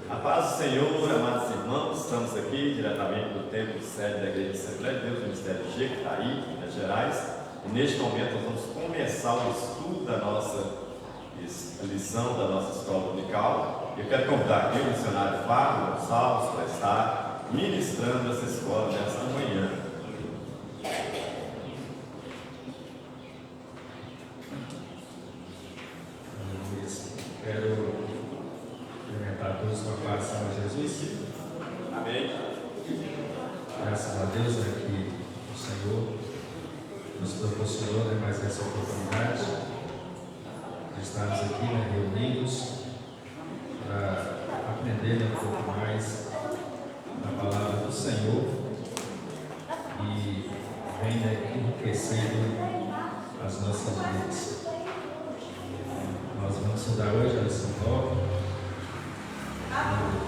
A paz do Senhor, amados irmãos, estamos aqui diretamente do templo sede da Igreja Assembleia de Deus, Ministério G, que está aí, em Minas Gerais. E neste momento nós vamos começar o estudo da nossa lição, da nossa escola dominical. Eu quero convidar aqui o missionário Fábio Gonçalves para estar ministrando essa escola nesta manhã. Quero cumprimentar todos com a paz do Senhor Jesus. Amém. Graças a Deus que o Senhor nos proporcionou mais essa oportunidade de estarmos aqui reunidos para aprender um pouco mais da palavra do Senhor e venha enriquecendo as nossas vidas. Nós vamos estudar hoje a lição 9,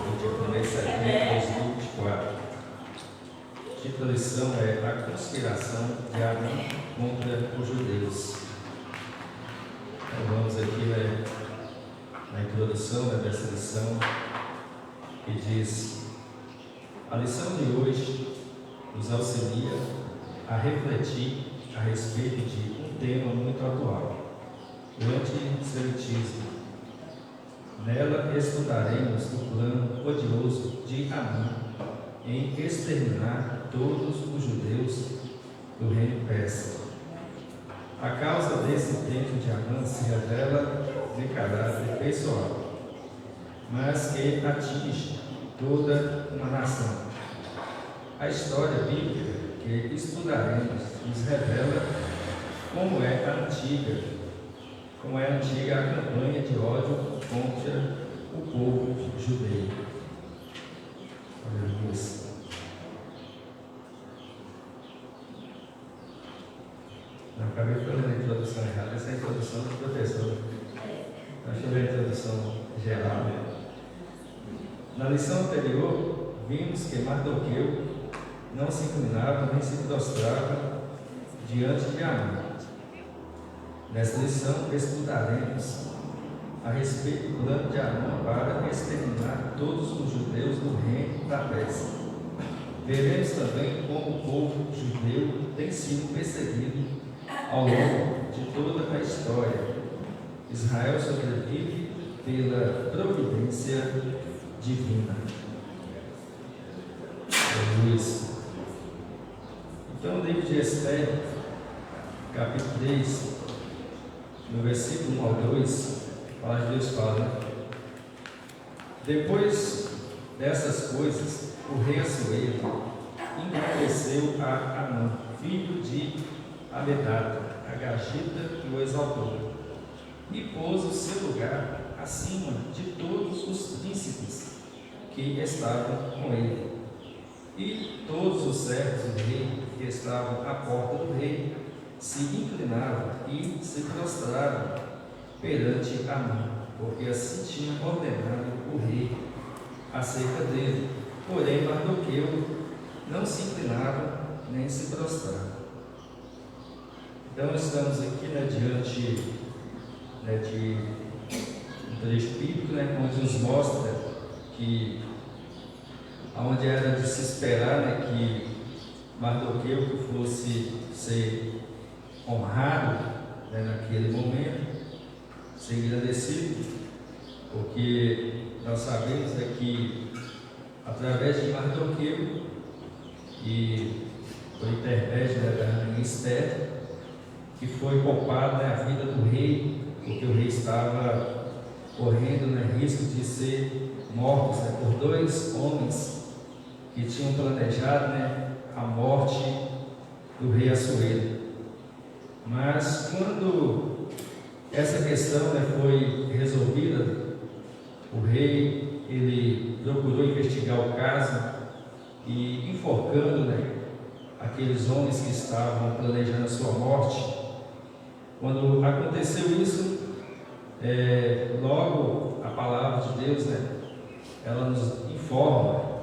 no dia 1 de setembro de 2024. O título da lição é A Conspiração de Amã contra os Judeus. Então vamos aqui na introdução dessa lição, que diz: a lição de hoje nos auxilia a refletir a respeito de um tema muito atual: o antissemitismo. Nela estudaremos o plano odioso de Amã em exterminar todos os judeus do reino persa. A causa desse intento de Amã se revela de caráter pessoal, mas que atinge toda uma nação. A história bíblica que estudaremos nos revela como é a antiga a campanha de ódio contra o povo judeu. Aleluia. Não, acabei falando a introdução errada. Essa é a introdução do professor. Acho que é a introdução geral. Na lição anterior, vimos que Mardoqueu não se inclinava nem se prostrava diante de Amã. Nesta lição estudaremos a respeito do plano de Amã para exterminar todos os judeus do reino da Pérsia. Veremos também como o povo judeu tem sido perseguido ao longo de toda a história. Israel sobrevive pela providência divina. Então, o livro de Esther, capítulo 3, no versículo 1 ao 2, a palavra de Deus fala: depois dessas coisas, o rei Assuero engrandeceu a Amã, filho de Amedata, a Gagita, que o exaltou, e pôs o seu lugar acima de todos os príncipes que estavam com ele. E todos os servos do rei que estavam à porta do rei se inclinavam e se prostravam perante Amã, porque assim tinha ordenado o rei acerca dele. Porém, Mardoqueu não se inclinava nem se prostrava. Então, estamos aqui diante de um trecho bíblico, onde nos mostra que onde era de se esperar que Mardoqueu fosse ser honrado naquele momento, ser agradecido, porque nós sabemos que através de Mardoqueu e por intermédio da rainha Esther, que foi poupada a vida do rei, porque o rei estava correndo risco de ser morto por dois homens que tinham planejado a morte do rei Assuero. Mas quando essa questão foi resolvida, o rei ele procurou investigar o caso e, enforcando aqueles homens que estavam planejando a sua morte. Quando aconteceu isso, logo a palavra de Deus ela nos informa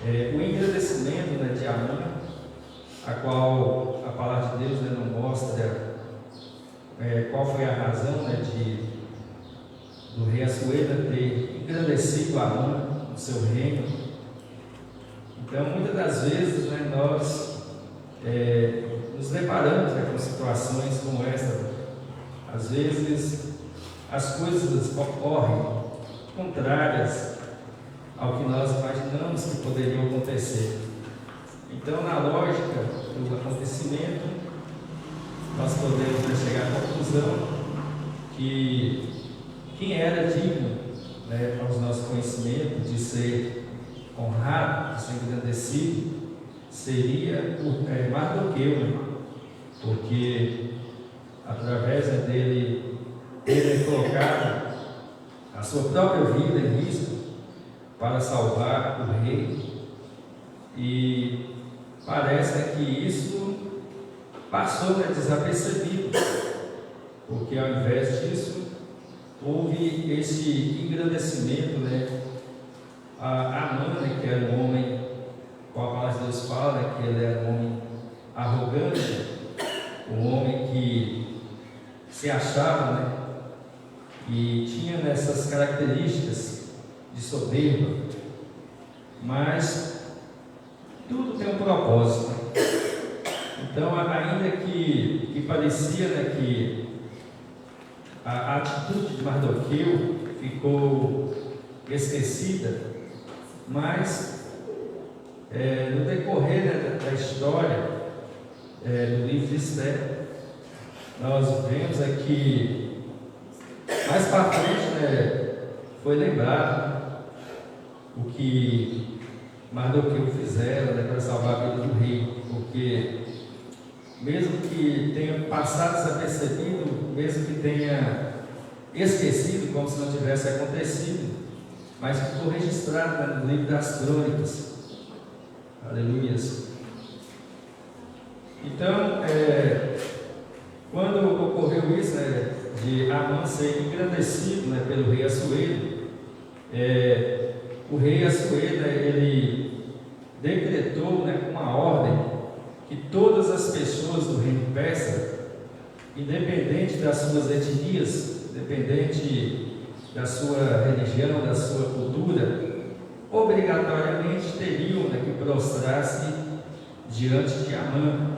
o engrandecimento de Amã, a qual a palavra de Deus não mostra qual foi a razão do rei Assuero ter engrandecido estabelecido Amã no seu reino. Então, muitas das vezes, né, nós nos deparamos, né, com situações como essa. Às vezes, as coisas ocorrem contrárias ao que nós imaginamos que poderiam acontecer. Então, na lógica do acontecimento, nós podemos chegar à conclusão que quem era digno, né, aos nossos conhecimentos, de ser honrado, de ser engrandecido, seria Mardoqueu, né? Porque através dele ter colocado a sua própria vida em risco para salvar o rei, e parece que isso passou, né, desapercebido, porque ao invés disso houve esse engrandecimento, né? Amã, né, que era um homem, como a palavra de Deus fala, né, que ele era um homem arrogante, um homem que se achava, né, e tinha essas características de soberba, mas tudo tem um propósito. Então, ainda que parecia, né, que a atitude de Mardoqueu ficou esquecida, mas no decorrer, né, da história do livro de Esther, nós vemos aqui, mais para frente, né, foi lembrado o que Mardoqueu fizeram, né, para salvar a vida do rei, porque mesmo que tenha passado desapercebido, mesmo que tenha esquecido, como se não tivesse acontecido, mas ficou registrado, né, no livro das crônicas. Aleluias. Então, quando ocorreu isso, né, de Amã ser engrandecido, né, pelo rei Assuero, o rei Assuero, né, ele decretou, né, uma ordem que todas as pessoas do reino persa, independente das suas etnias, independente da sua religião, da sua cultura, obrigatoriamente teriam, né, que prostrar-se diante de Amã,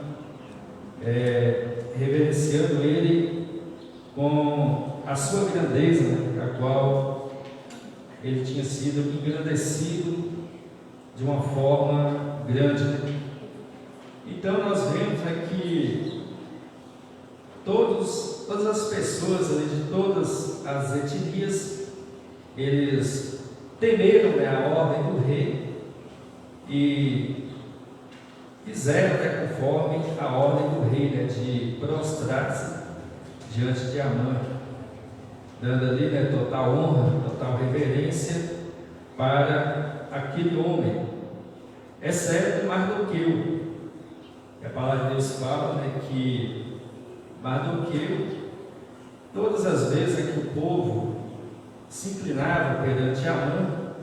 reverenciando ele com a sua grandeza, né, a qual ele tinha sido engrandecido de uma forma grande. Então nós vemos aqui todas as pessoas ali, de todas as etnias, eles temeram, né, a ordem do rei e fizeram, né, conforme a ordem do rei, né, de prostrar-se diante de Amã, dando ali, né, total honra, total reverência para aquele homem, exceto Mardoqueu. E a palavra de Deus fala, né, que Mardoqueu, todas as vezes que o povo se inclinava perante Amã,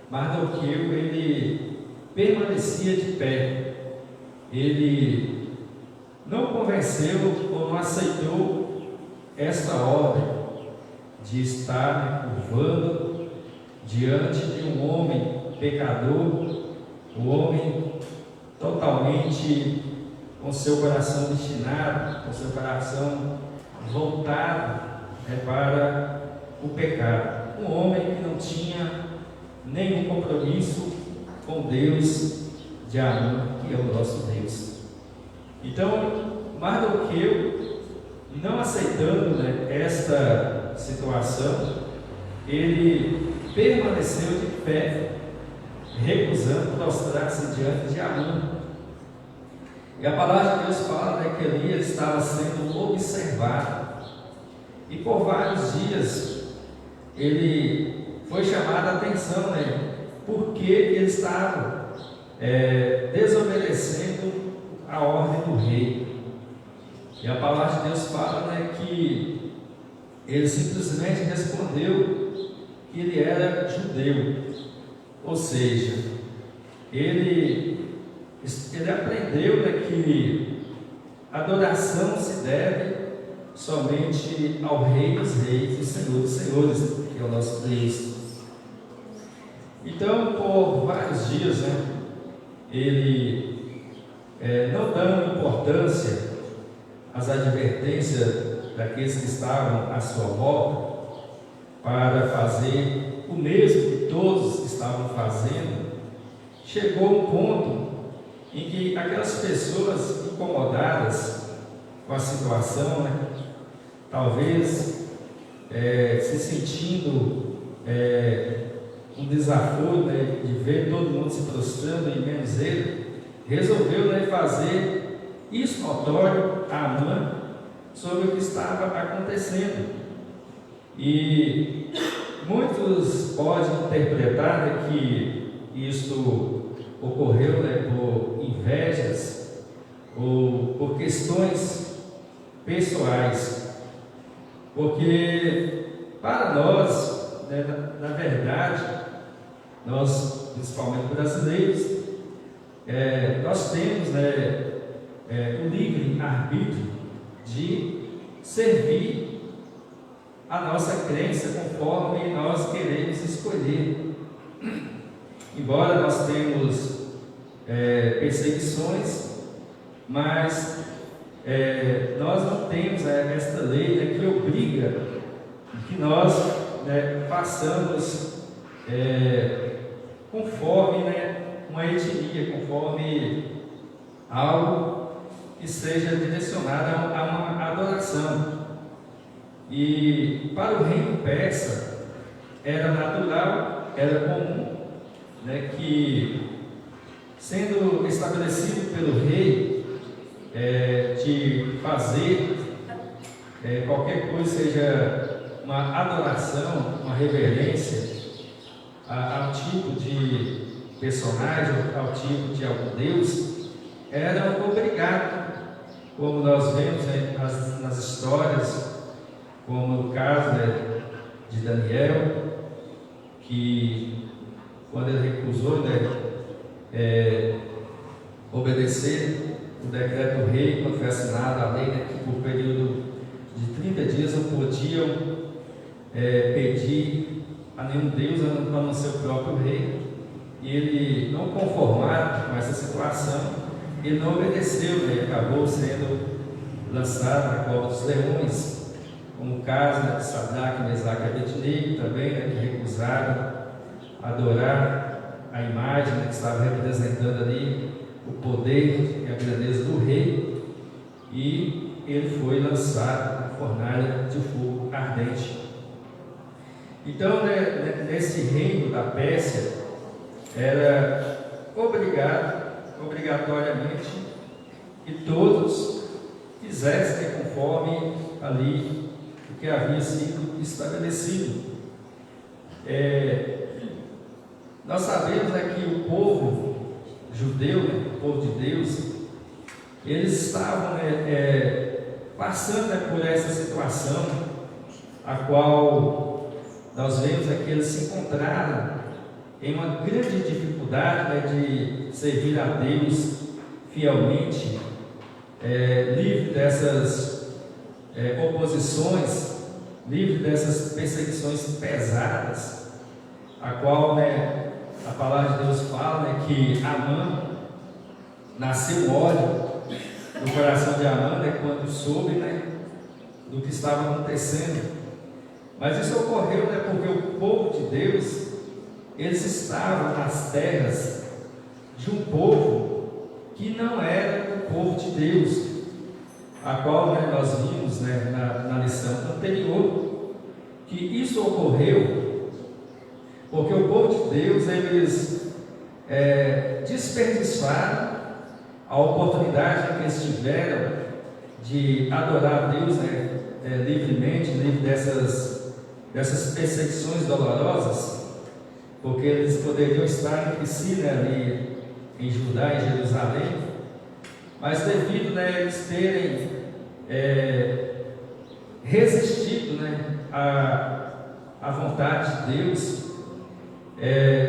Mardoqueu, ele permanecia de pé. Ele não convenceu ou não aceitou esta ordem de estar, né, curvando diante de um homem pecador, um homem totalmente com seu coração destinado, com seu coração voltado, né, para o pecado. Um homem que não tinha nenhum compromisso com Deus de Amã, que é o nosso Deus. Então, Mardoqueu, não aceitando, né, esta situação, ele permaneceu de pé, recusando prostrar-se diante de Amã. E a palavra de Deus fala, né, que ali ele estava sendo observado, e por vários dias ele foi chamado a atenção, né, porque ele estava desobedecendo a ordem do rei. E a palavra de Deus fala, né, que ele simplesmente respondeu que ele era judeu, ou seja, ele aprendeu, né, que a adoração se deve somente ao Rei dos Reis e Senhor dos Senhores, que é o nosso Deus. Então, por vários dias, né, ele, não dando importância às advertências daqueles que estavam à sua volta, para fazer o mesmo que todos estavam fazendo, chegou um ponto em que aquelas pessoas incomodadas com a situação, né, talvez se sentindo um desafio, né, de ver todo mundo se prostrando e menos ele, resolveu, né, fazer isso notório a Amã sobre o que estava acontecendo. E muitos podem interpretar, né, que isto ocorreu, né, por invejas ou por questões pessoais, porque para nós, né, na verdade, nós, principalmente brasileiros, nós temos, né, o livre arbítrio de servir a nossa crença conforme nós queremos escolher. Embora nós temos perseguições, mas nós não temos esta lei, né, que obriga que nós, né, façamos conforme, né, uma etnia, conforme algo que seja direcionado a uma adoração. E para o reino persa era natural, era comum, né, que, sendo estabelecido pelo rei, de fazer qualquer coisa, seja uma adoração, uma reverência ao tipo de personagem, ao tipo de algum Deus, era obrigado, como nós vemos, né, nas histórias, como no caso, né, de Daniel, que quando ele recusou, né, obedecer o decreto do rei, quando foi assinada a lei, né, que por período de 30 dias não podiam pedir a nenhum Deus a não ser o próprio rei, e ele, não conformado com essa situação, ele não obedeceu, né, acabou sendo lançado na cova dos leões, como o caso, né, de Sadraque, Mesaque e Abednego também, né, que recusaram adorar a imagem, né, que estava representando ali o poder e a grandeza do rei, e ele foi lançado na fornalha de fogo ardente. Então, né, nesse reino da Pérsia, era obrigatoriamente, que todos fizessem conforme ali o que havia sido estabelecido. Nós sabemos, né, que o povo judeu, né, o povo de Deus, eles estavam, né, passando, né, por essa situação, a qual nós vemos que eles se encontraram em uma grande dificuldade, né, de servir a Deus fielmente, livre dessas oposições, livre dessas perseguições pesadas, a qual, né, a palavra de Deus fala, né, que Amã, nasceu ódio no coração de Amã, né, quando soube, né, do que estava acontecendo. Mas isso ocorreu, né, porque o povo de Deus, eles estavam nas terras de um povo que não era o povo de Deus, a qual, né, nós vimos, né, na lição anterior, que isso ocorreu porque o povo de Deus, eles desperdiçaram a oportunidade que eles tiveram de adorar a Deus, né, livremente, livre dessas perseguições dolorosas, porque eles poderiam estar entre si, né, ali em Judá e Jerusalém, mas devido, né, eles terem resistido, né, à vontade de Deus,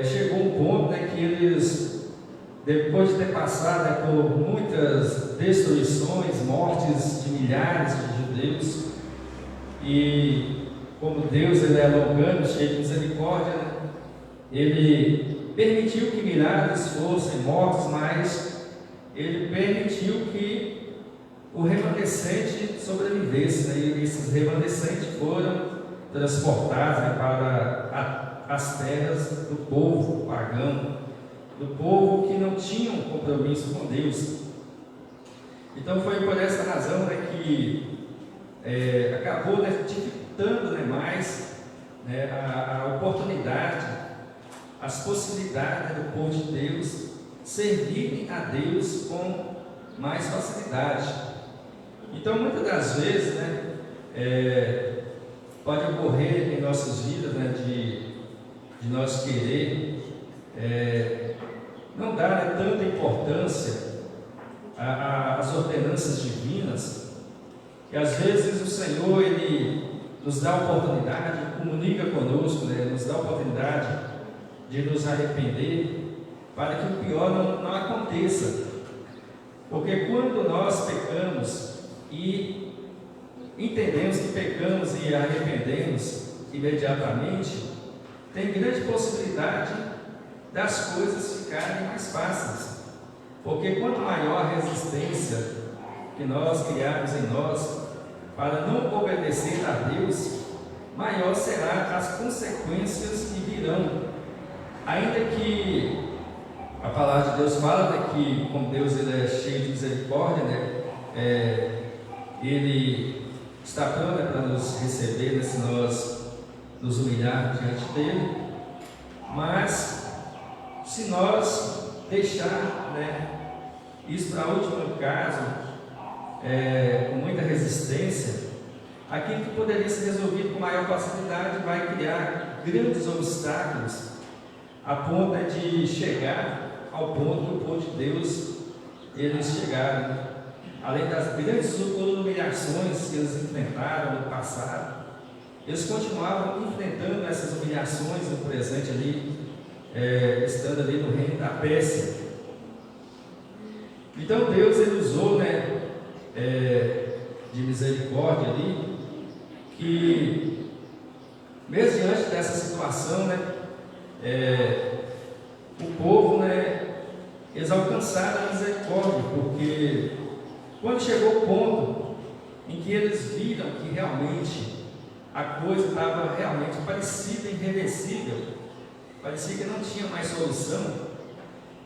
chegou um ponto, né, que eles, depois de ter passado, né, por muitas destruições, mortes de milhares de judeus, e como Deus, ele é longânimo, cheio de misericórdia, né, Ele permitiu que milhares fossem mortos, mas ele permitiu que o remanescente sobrevivesse, né? E esses remanescentes foram transportados, né, para as terras do povo pagão, do povo que não tinha um compromisso com Deus. Então foi por essa razão, né, que acabou, né, dificultando, né, mais, né, a oportunidade, as possibilidades, né, do povo de Deus servirem a Deus com mais facilidade. Então muitas das vezes, né, pode ocorrer em nossas vidas, né, de nós querer não dar, né, tanta importância às ordenanças divinas, que às vezes o Senhor, Ele nos dá a oportunidade, comunica conosco, né, nos dá a oportunidade de nos arrepender, para que o pior não aconteça. Porque quando nós pecamos e entendemos que pecamos e arrependemos imediatamente, tem grande possibilidade das coisas ficarem mais fáceis. Porque quanto maior a resistência que nós criarmos em nós para não obedecer a Deus, maior serão as consequências que virão. Ainda que a palavra de Deus fala, né, que como Deus ele é cheio de misericórdia, né, Ele está pronto, né, para nos receber, né, se nós nos humilharmos diante dele. Mas se nós deixar, né, isso para o último caso, com muita resistência, aquilo que poderia ser resolvido com maior facilidade vai criar grandes obstáculos, a ponto, né, de chegar ao ponto que o povo de Deus eles chegaram. Além das grandes humilhações que eles enfrentaram no passado, eles continuavam enfrentando essas humilhações no presente ali, estando ali no reino da Pérsia. Então Deus ele usou, né, de misericórdia ali, que mesmo diante dessa situação, né, o povo, né, eles alcançaram a misericórdia, porque quando chegou o ponto em que eles viram que realmente a coisa estava realmente parecida irreversível, parecia que não tinha mais solução,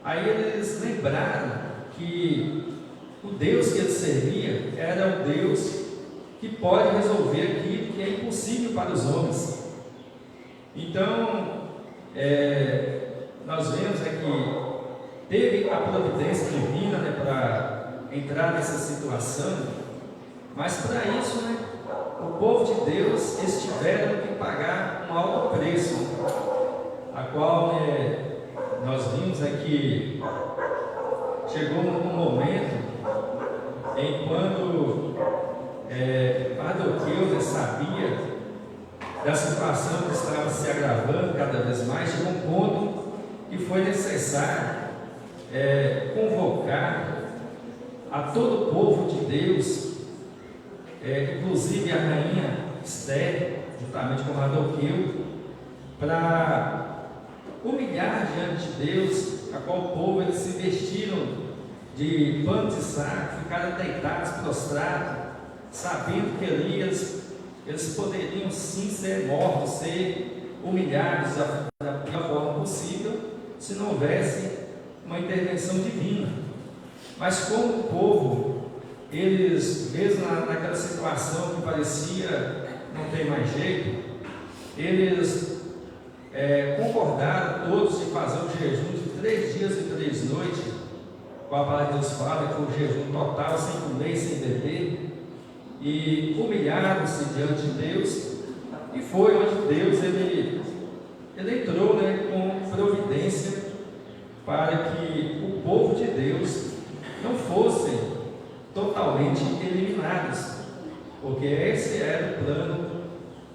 aí eles lembraram que o Deus que eles serviam era o Deus que pode resolver aquilo que é impossível para os homens. Então, nós vemos, né, que teve a providência divina, né, para entrar nessa situação, mas para isso, né, o povo de Deus eles tiveram que pagar um alto preço, a qual, nós vimos que chegou um momento em quando Mardoqueu, né, sabia da situação que estava se agravando cada vez mais, chegou um ponto que foi necessário convocar a todo o povo de Deus, inclusive a rainha Esther, juntamente com Mardoqueu, para humilhar diante de Deus, a qual o povo eles se vestiram de pano de saco, ficaram deitados, prostrados, sabendo que ali eles poderiam sim ser mortos, ser humilhados da pior forma possível, se não houvesse uma intervenção divina. Mas como o povo, eles, mesmo naquela situação que parecia não ter mais jeito, eles concordaram todos em fazer um jejum de 3 dias e 3 noites, com a palavra de Deus fala que foi um jejum total, sem comer, sem beber, e humilharam-se diante de Deus, e foi onde Deus ele entrou, né, com providência para que o povo de Deus não fossem totalmente eliminados, porque esse era o plano,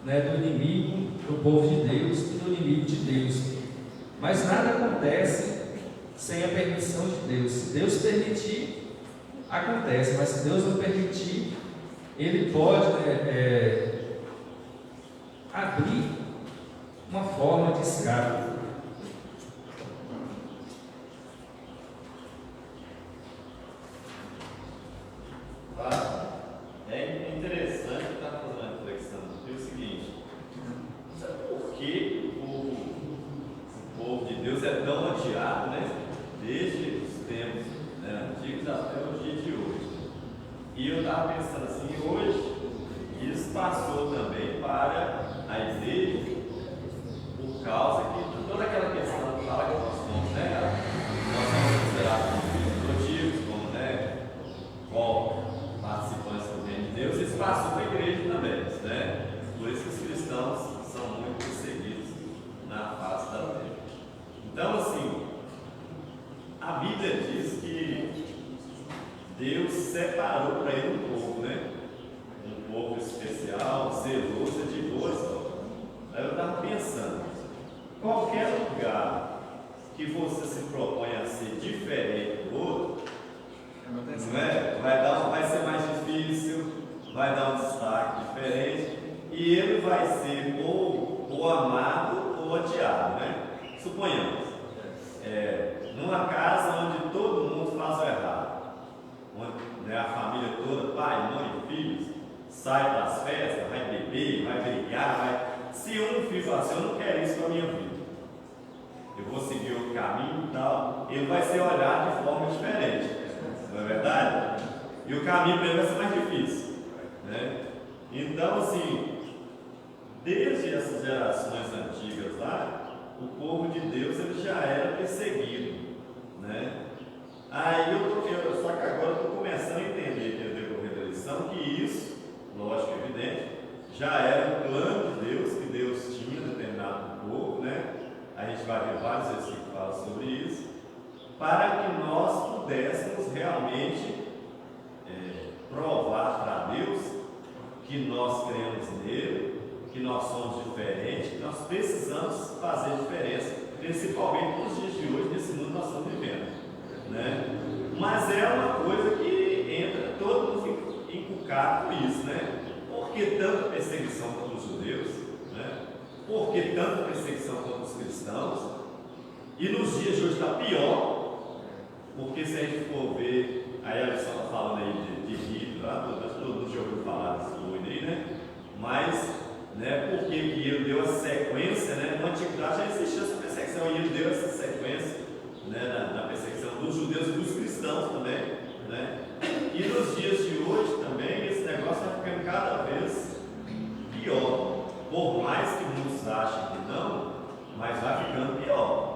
né, do inimigo do povo de Deus e do inimigo de Deus. Mas nada acontece sem a permissão de Deus. Se Deus permitir, acontece, mas se Deus não permitir, Ele pode abrir uma forma de escape. é tão odiado, né? Desde os tempos, né, antigos até o dia de hoje. E eu estava pensando assim, hoje, isso passou também para a igreja, por causa que toda aquela questão que fala que nós somos, né? Nós somos considerados como filhos adotivos, como, né, participantes do reino de Deus, isso passou para a igreja também, né? Por isso que os cristãos são muito perseguidos na face da terra. Então, assim, a Bíblia diz que Deus separou para ele um povo, né? Um povo especial, zeloso de boas obras. Aí eu estava pensando, qualquer lugar que você se propõe a ser diferente do outro, não é? Vai ser mais difícil, vai dar um destaque diferente, e ele vai ser ou amado ou odiado, né? Suponhamos, numa casa onde todo mundo faz o errado, onde, né, a família toda, pai, mãe e filhos, sai para as festas, vai beber, vai brigar, se um filho falar assim, eu não quero isso para a minha vida, eu vou seguir outro caminho e tal, ele vai ser olhado de forma diferente, não é verdade? E o caminho para ele vai ser mais difícil, né? Então, assim, desde essas gerações antigas lá, o povo de Deus ele já era perseguido, né? Aí só que agora eu estou começando a entender, no decorrer da lição, que isso, lógico, evidente, já era um plano de Deus, que Deus tinha determinado o povo, né? A gente vai ver vários versículos que falam sobre isso, para que nós pudéssemos realmente provar para Deus que nós cremos nele, que nós somos diferentes, que nós precisamos fazer diferença, principalmente nos dias de hoje, nesse mundo que nós estamos vivendo, né? Mas é uma coisa que entra, todo mundo fica encucado com isso, né? Por que tanta perseguição contra os judeus, né? Por que tanta perseguição contra os cristãos? E nos dias de hoje está pior, porque se a gente for ver, aí a lição está falando aí de Hitler, todo mundo já ouviu falar desse doido aí, né? Mas, né, porque que ele deu a sequência, né? Na antiguidade já existia essa perseguição, e ele deu essa sequência, né, na perseguição dos judeus e dos cristãos também, né? E nos dias de hoje também, esse negócio vai ficando cada vez pior, por mais que muitos achem que não, mas vai ficando pior.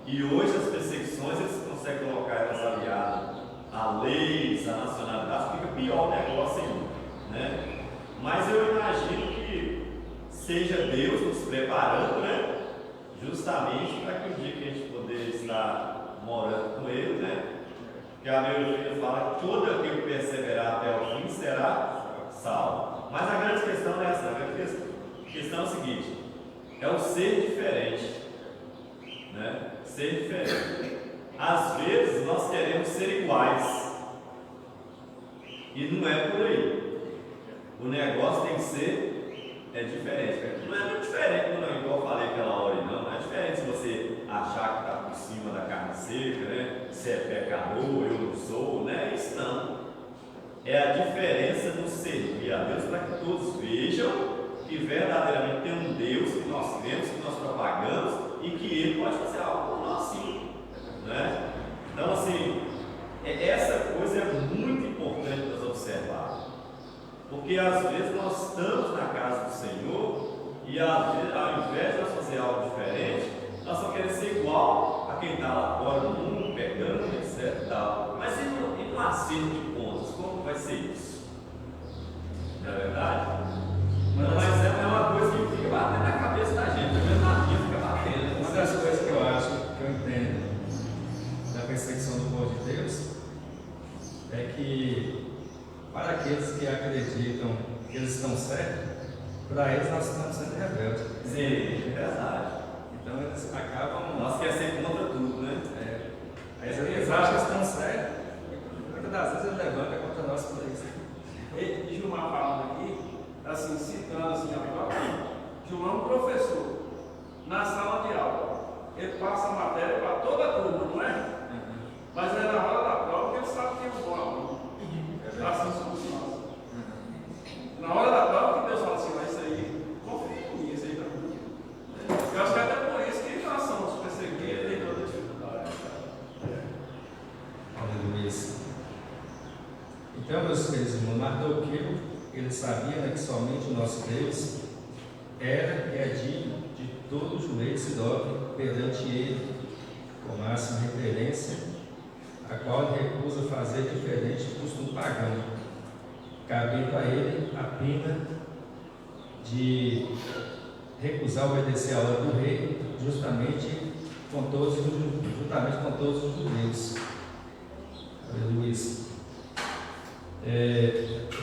E hoje as perseguições, eles conseguem colocar elas aliadas a leis, a nacionalidade, fica pior o negócio ainda, né? Mas eu imagino que seja Deus nos preparando, né? Justamente para que o dia que a gente poder estar morando com Ele, né? Porque a minha filha fala que todo aquele que perseverar até o fim será salvo. Mas a grande questão não é essa, a grande questão é o seguinte: é o ser diferente, né? Ser diferente. Às vezes nós queremos ser iguais, e não é por aí. O negócio tem que ser diferente. Não é muito diferente, não, igual eu falei aquela hora, não. É diferente se você achar que está por cima da carne seca, né? Se é pecador, eu não sou, né? Isso não. É a diferença do servir a Deus para que todos vejam que verdadeiramente tem um Deus que nós cremos, que nós propagamos e que Ele pode fazer algo por nós sim, né? Então, assim, essa coisa é muito importante nós observar, porque às vezes nós estamos na casa do Senhor e às vezes, ao invés de nós fazer algo diferente, nós só queremos ser igual a quem está lá fora do mundo, pegando, etc. Tal. Mas e no acerto de contas, como vai ser isso? Não é verdade? Mas é uma coisa que fica batendo na cabeça da gente, mesmo na minha fica batendo. Uma das coisas que eu acho, que eu entendo da perseguição do povo de Deus, é que para aqueles que acreditam que eles estão certos, para eles nós estamos sendo rebeldes. Sim, é verdade. Então eles acabam. Nós queremos ser contra tudo, né? Aí eles acham que estão certos, e muitas das vezes eles levantam contra nós por isso. E Gilmar falando aqui, assim, citando assim, Gilmar é um professor na sala de aula. Ele passa a matéria para toda a turma, não é? Mas é na hora da prova que ele sabe que é um bom aluno. Assim somos nós. Na hora da prova que Deus fala assim, mas isso aí, confia em mim, isso aí para mim. Eu acho que até por isso que nós somos perseguidos em toda Então, meus queridos irmãos, Mardoqueu, ele sabia, né, que somente o nosso Deus era e é digno de todo joelho se dobre perante ele, com máxima reverência, a qual ele recusa fazer diferente do costume pagão, cabendo a ele a pena de recusar obedecer a ordem do rei, juntamente com todos os judeus. Aleluia. O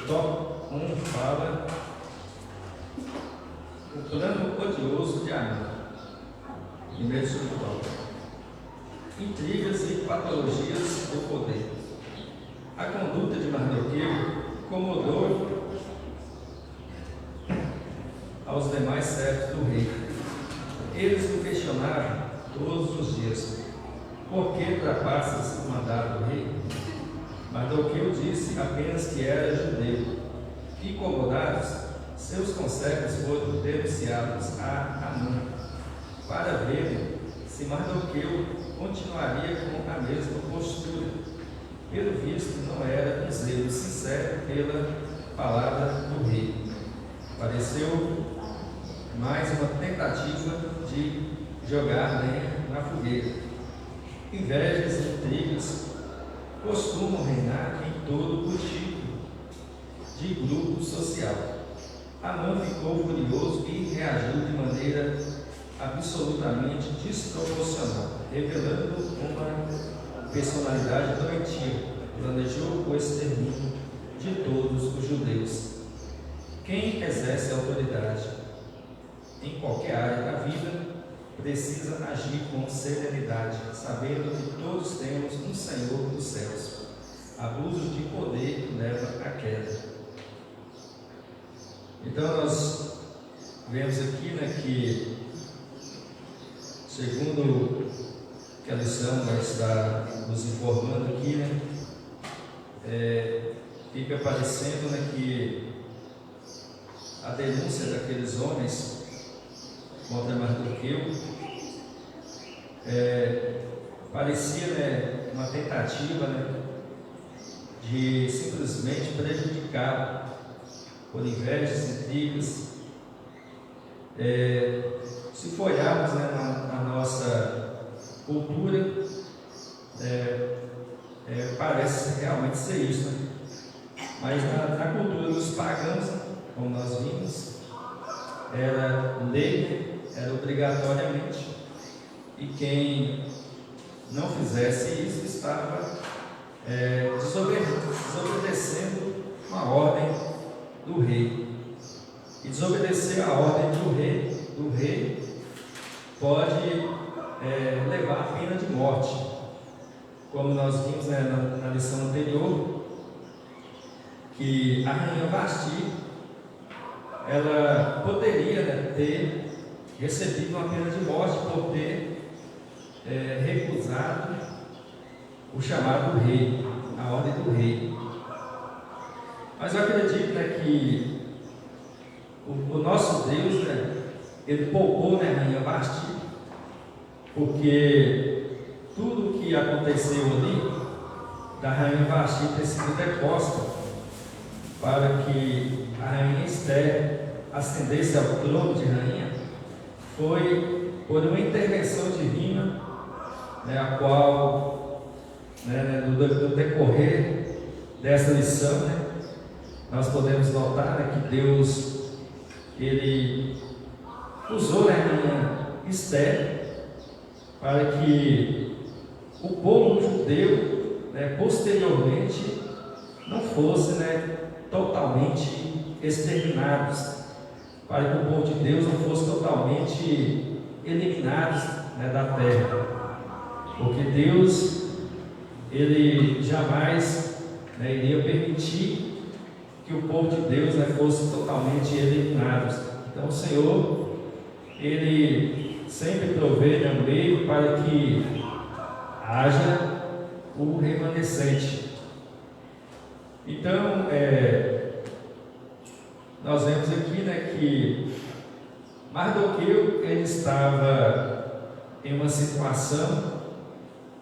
tópico 1 fala o plano odioso de Amã. Primeiro subtópico: intrigas e patologias do poder. A conduta de Mardoqueu incomodou aos demais servos do rei. Eles o questionavam todos os dias: por que ultrapassas o mandato do rei? Mardoqueu disse apenas que era judeu. Incomodados, seus conselhos foram denunciados a Amã, para verem se Mardoqueu continuaria com a mesma postura. Pelo visto, não era um zelo sincero pela palavra do rei. Pareceu mais uma tentativa de jogar lenha na fogueira. Invejas e intrigas costumam reinar em todo o tipo de grupo social. Amã ficou furioso e reagiu de maneira absolutamente desproporcional, revelando uma personalidade doentia. Planejou o extermínio de todos os judeus. Quem exerce autoridade em qualquer área da vida precisa agir com serenidade, sabendo que todos temos um Senhor dos céus. Abuso de poder leva à queda. Então nós vemos aqui, né, que segundo que a lição vai estar nos informando aqui, né, fica parecendo, né, que a denúncia daqueles homens contra Mardoqueu parecia, né, uma tentativa, né, de simplesmente prejudicá-lo por invejas, intrigas. Se for olharmos, né, na nossa cultura, parece realmente ser isso, né? Mas na cultura dos pagãos, como nós vimos, era lei, era obrigatoriamente, e quem não fizesse isso estava desobedecendo uma ordem do rei. E desobedecer a ordem do rei pode levar à pena de morte, como nós vimos, né, na lição anterior, que a rainha Vasti, ela poderia, né, ter recebido uma pena de morte por ter recusado o chamado do rei, a ordem do rei. Mas eu acredito, né, que o nosso Deus, né, ele poupou, né, a rainha Vasti, porque tudo o que aconteceu ali, da rainha Vasti ter sido deposta para que a rainha Esther ascendesse ao trono de rainha, foi por uma intervenção divina, né, a qual, né, no decorrer dessa lição, né, nós podemos notar, né, que Deus, ele usou, né, a rainha Esther para que o povo judeu, né, posteriormente não fosse, né, totalmente exterminados, para que o povo de Deus não fosse totalmente eliminados, né, da terra, porque Deus, ele jamais, né, iria permitir que o povo de Deus, né, fosse totalmente eliminado. Então o Senhor, ele sempre provê, né, um meio para que haja o remanescente. Então, nós vemos aqui, né, que Mardoqueu, ele estava em uma situação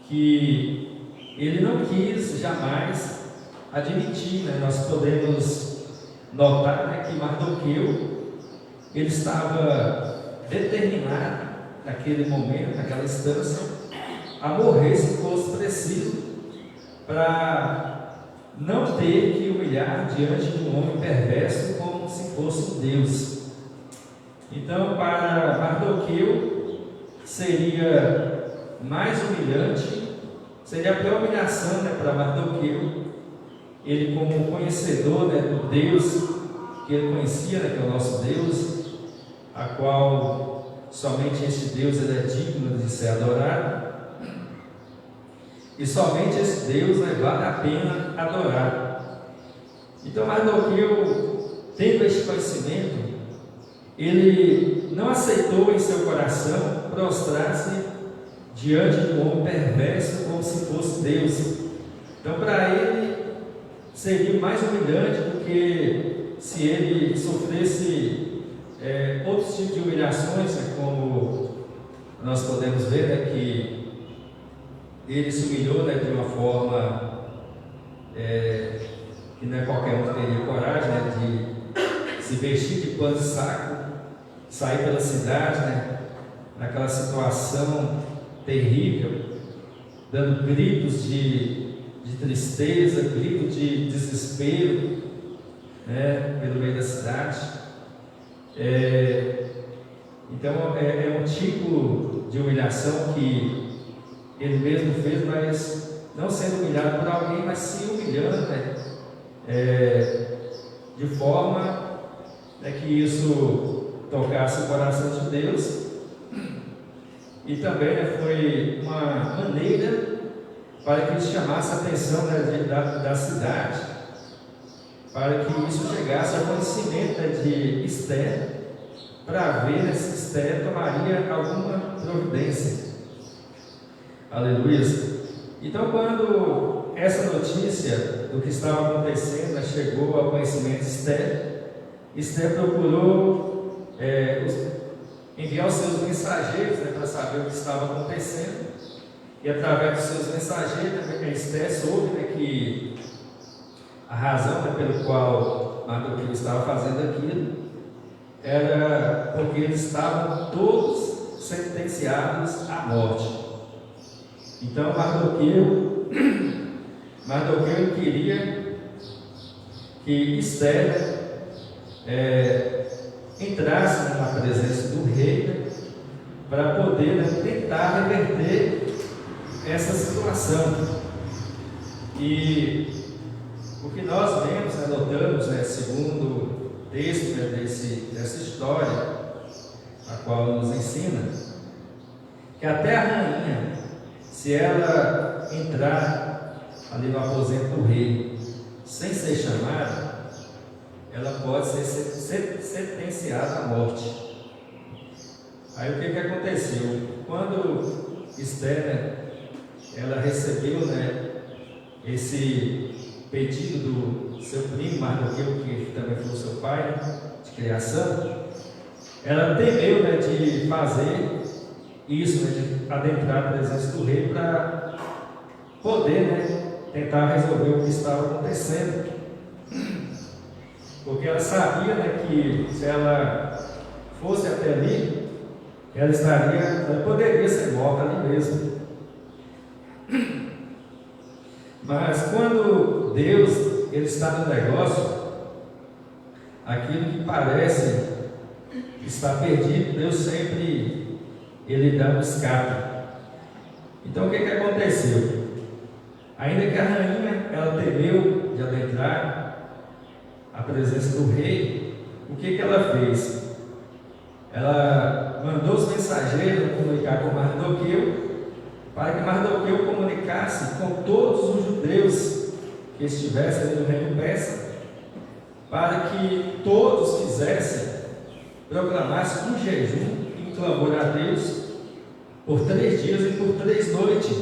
que ele não quis jamais admitir, né? Nós podemos notar, né, que Mardoqueu ele estava determinado naquele momento, naquela instância, a morrer se fosse preciso, para não ter que humilhar diante de um homem perverso como se fosse um Deus. Então, para Mardoqueu seria mais humilhante, seria a pior humilhação, né, para Mardoqueu, ele como conhecedor, né, do Deus que ele conhecia, né, que é o nosso Deus, a qual somente este Deus ele é digno de ser adorado, e somente esse Deus, né, vale a pena adorar. Então Mardoqueu, tendo este conhecimento, ele não aceitou em seu coração prostrar-se diante de um homem perverso como se fosse Deus. Então, para ele, seria mais humilhante do que se ele sofresse outros tipos de humilhações, né, como nós podemos ver, né, que ele se humilhou, né, de uma forma que não é qualquer um que teria coragem, né, de se vestir de pano de saco, sair pela cidade, né, naquela situação terrível, dando gritos de tristeza, gritos de desespero, né, pelo meio da cidade. Então é um tipo de humilhação que ele mesmo fez, mas não sendo humilhado por alguém, mas se humilhando, né, de forma, né, que isso tocasse o coração de Deus. E também, né, foi uma maneira para que isso chamasse a atenção, né, da cidade, para que isso chegasse ao conhecimento, né, de Esther, para ver, né, se Esther tomaria alguma providência. Aleluia. Então, quando essa notícia do que estava acontecendo, né, chegou ao conhecimento de Esther, Esther procurou enviar os seus mensageiros, né, para saber o que estava acontecendo. E através dos seus mensageiros, né, Esther soube, né, que a razão, né, pelo qual Mardoqueu estava fazendo aquilo era porque eles estavam todos sentenciados à morte. Então Mardoqueu queria que Esther entrasse, né, na presença do rei, né, para poder, né, tentar reverter essa situação. E o que nós vemos, né, notamos, né, segundo o texto, né, dessa história, a qual nos ensina, que até a rainha, se ela entrar ali no aposento do rei sem ser chamada, ela pode ser sentenciada à morte. Aí o que aconteceu? Quando Esther, né, ela recebeu, né, esse pedido do seu primo Mardoqueu, que também foi o seu pai, né, de criação, ela temeu, né, de fazer isso, né, de adentrar a presença do rei para poder, né, tentar resolver o que estava acontecendo, porque ela sabia, né, que se ela fosse até ali, ela poderia ser morta ali mesmo. Mas quando Deus ele está no negócio, aquilo que parece estar perdido, Deus sempre ele dá um escape. Então o que aconteceu? Ainda que a rainha ela temeu de adentrar a presença do rei, o que ela fez? Ela mandou os mensageiros comunicar com Mardoqueu, para que Mardoqueu comunicasse com todos os judeus que estivessem ali no reino persa, para que todos proclamassem um jejum e um clamor a Deus por 3 dias e por 3 noites,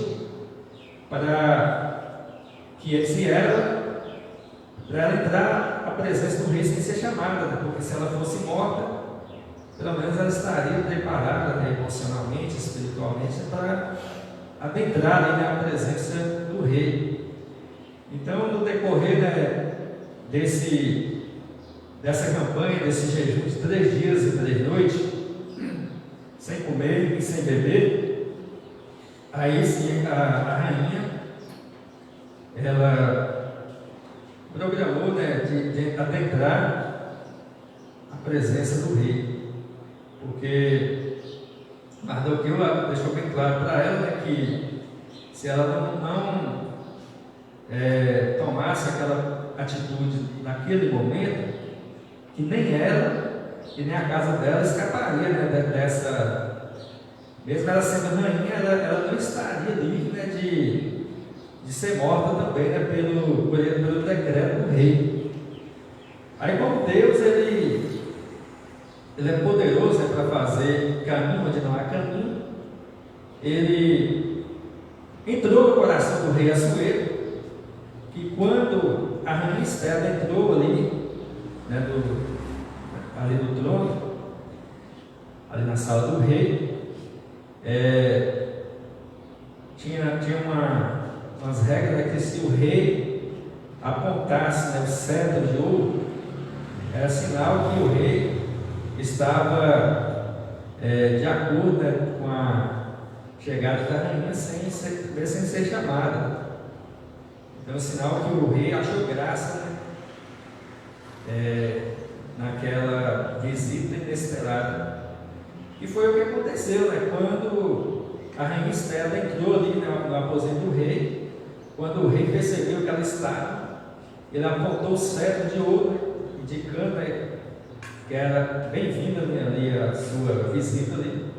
para ela entrar à presença do rei sem ser chamada, né? Porque se ela fosse morta, pelo menos ela estaria preparada, né, emocionalmente, espiritualmente, para adentrar ali na presença do rei. Então, no decorrer, né, dessa campanha, desse jejum de 3 dias e 3 noites, sem comer e sem beber, aí sim a rainha, ela programou, né, de adentrar a presença do rei, porque Mardoqueu deixou bem claro para ela, né, que se ela não tomasse aquela atitude naquele momento, que nem ela e nem a casa dela escaparia, né, dessa, mesmo ela sendo rainha, ela não estaria livre, né, de ser morta também, né, pelo decreto do rei. Aí, como Deus ele é poderoso, né, para fazer caminho onde não há caminho, ele entrou no coração do rei Assuero, que quando a rainha Esther entrou ali, né, ali do trono, ali na sala do rei, tinha umas regras, né, que se o rei apontasse, né, o cetro de ouro, era sinal que o rei estava de acordo, né, com a chegada da rainha sem ser chamada. Então, é sinal que o rei achou graça, né, naquela visita inesperada. E foi o que aconteceu, né, quando a rainha Esther entrou ali no aposento do rei. Quando o rei percebeu que ela estava, ele apontou o cetro de ouro, indicando, né, que era bem-vinda, né, ali a sua visita ali.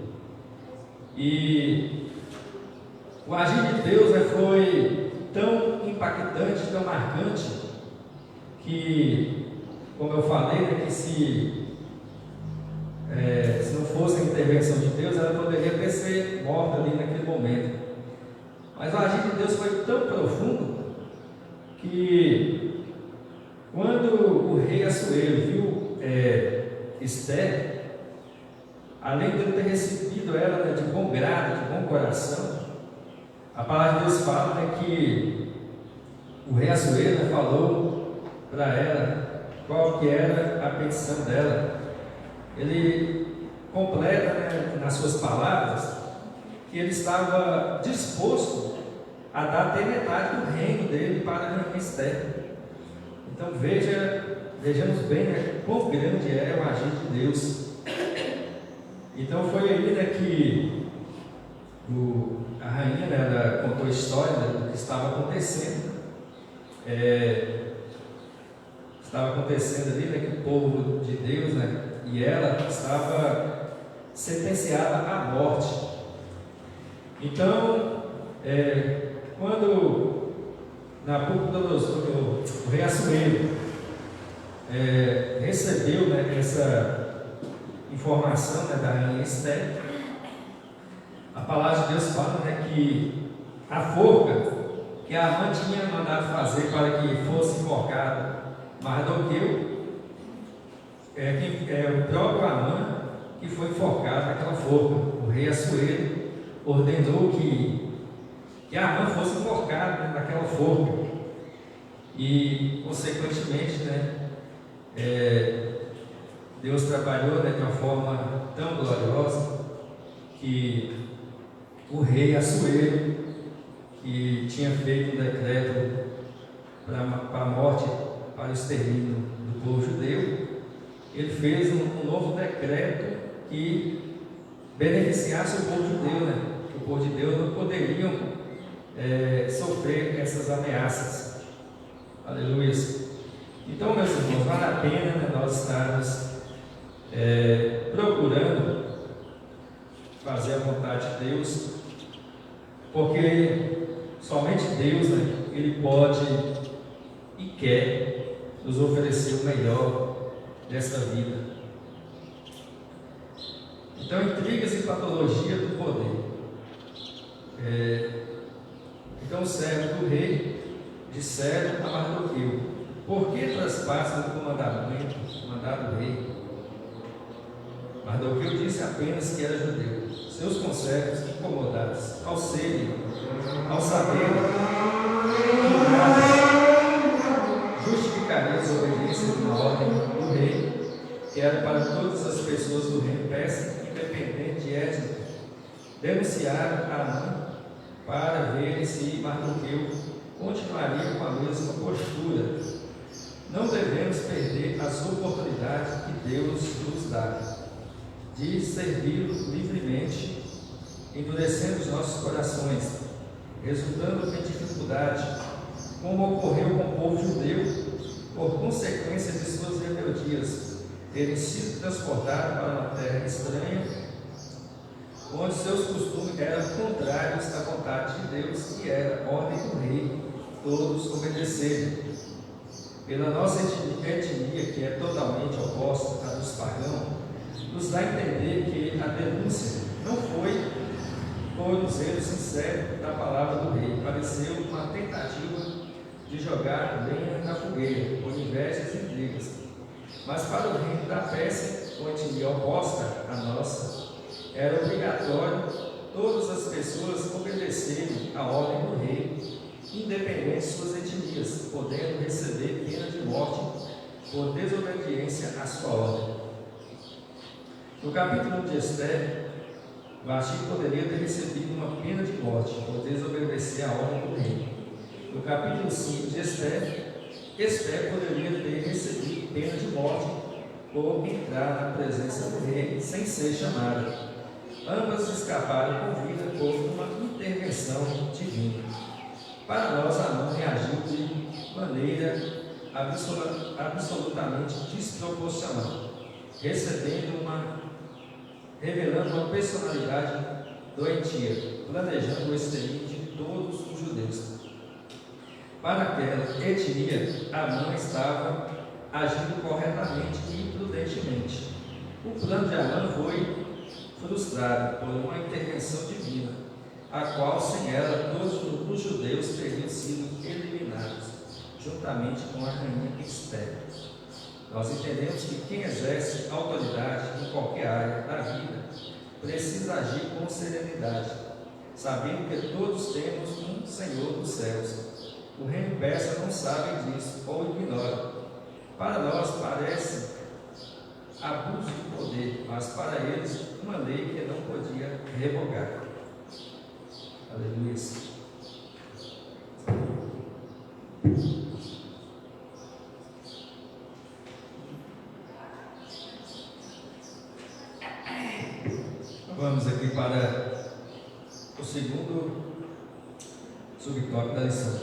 E o agir de Deus, né, foi tão impactante, tão marcante, que, como eu falei, né, que se não fosse a intervenção de Deus, ela poderia até ser morta ali naquele momento. Mas o agir de Deus foi tão profundo que, quando o rei Assuero viu Esther, além de ele ter recebido ela, né, de bom grado, de bom coração, a palavra de Deus fala, né, que o rei Assuero, né, falou para ela qual que era a petição dela. Ele completa, né, nas suas palavras, que ele estava disposto a dar a eternidade do reino dele para a rainha Esther. Então vejamos bem, né, quão grande é o agir de Deus. Então foi aí, né, que a rainha, né, ela contou a história, né, do que estava acontecendo. Estava acontecendo ali, né, que o povo de Deus, né, e ela estava sentenciada à morte. Então, quando Nabucodonosor, o rei Assuero, recebeu, né, essa informação, né, da rainha Esther, a palavra de Deus fala, né, que a forca que a Amã tinha mandado fazer para que fosse enforcado Mardoqueu, o próprio Amã que foi enforcado naquela forca. O rei Assuero ordenou que Amã fosse enforcado, né, naquela forca, e consequentemente, né, Deus trabalhou, né, de uma forma tão gloriosa que o rei Assuero, que tinha feito um decreto para a morte, para o extermínio do povo judeu, ele fez um novo decreto que beneficiasse o povo judeu, né? Que o povo de Deus não poderiam sofrer essas ameaças. Aleluia. Então, meus irmãos, vale a pena, né, nós estarmos procurando fazer a vontade de Deus, porque somente Deus, né, Ele pode e quer nos oferecer o melhor desta vida. Então, intrigas e patologia do poder. Então, os servos do rei disseram a Mardoqueu: por que traspassam o mandado do rei? Mardoqueu disse apenas que era judeu. Seus conservos, incomodados ao saber que nada para todas as pessoas do reino persa, independente de étnica, denunciaram Amã para ver se Mardoqueu continuaria com a mesma postura. Não devemos perder as oportunidades que Deus nos dá de servi-lo livremente, endurecendo os nossos corações, resultando em dificuldade, como ocorreu com o povo judeu, por consequência de suas rebeldias, terem sido transportados para uma terra estranha, onde seus costumes eram contrários à vontade de Deus, que era ordem do rei, todos obedecerem. Pela nossa etnia, que é totalmente oposta à dos pagãos, nos dá a entender que a denúncia não foi por um zelo sincero da palavra do rei, pareceu uma tentativa de jogar lenha na fogueira, por invejas e intrigas. Mas para o reino da Pérsia, com etnia oposta à nossa, era obrigatório todas as pessoas obedecerem à ordem do rei, independente de suas etnias, podendo receber pena de morte por desobediência à sua ordem. No capítulo de Esther, Vasti poderia ter recebido uma pena de morte por desobedecer à ordem do rei. No capítulo 5 de Esther poderia ter recebido pena de morte por entrar na presença do rei sem ser chamada. Ambas escaparam com vida por uma intervenção divina. Para nós, Amã reagiu de maneira absolutamente desproporcional, revelando uma personalidade doentia, planejando o extermínio de todos os judeus. Para aquela etnia, Amã estava agindo corretamente e prudentemente. O plano de Amã foi frustrado por uma intervenção divina, a qual, sem ela, todos os judeus teriam sido eliminados, juntamente com a rainha Esther. Nós entendemos que quem exerce autoridade em qualquer área da vida precisa agir com serenidade, sabendo que todos temos um Senhor dos céus. O reino persa não sabe disso ou ignora. Para nós parece abuso de poder, mas para eles uma lei que não podia revogar. Aleluia. Vamos aqui para o segundo subtópico da lição: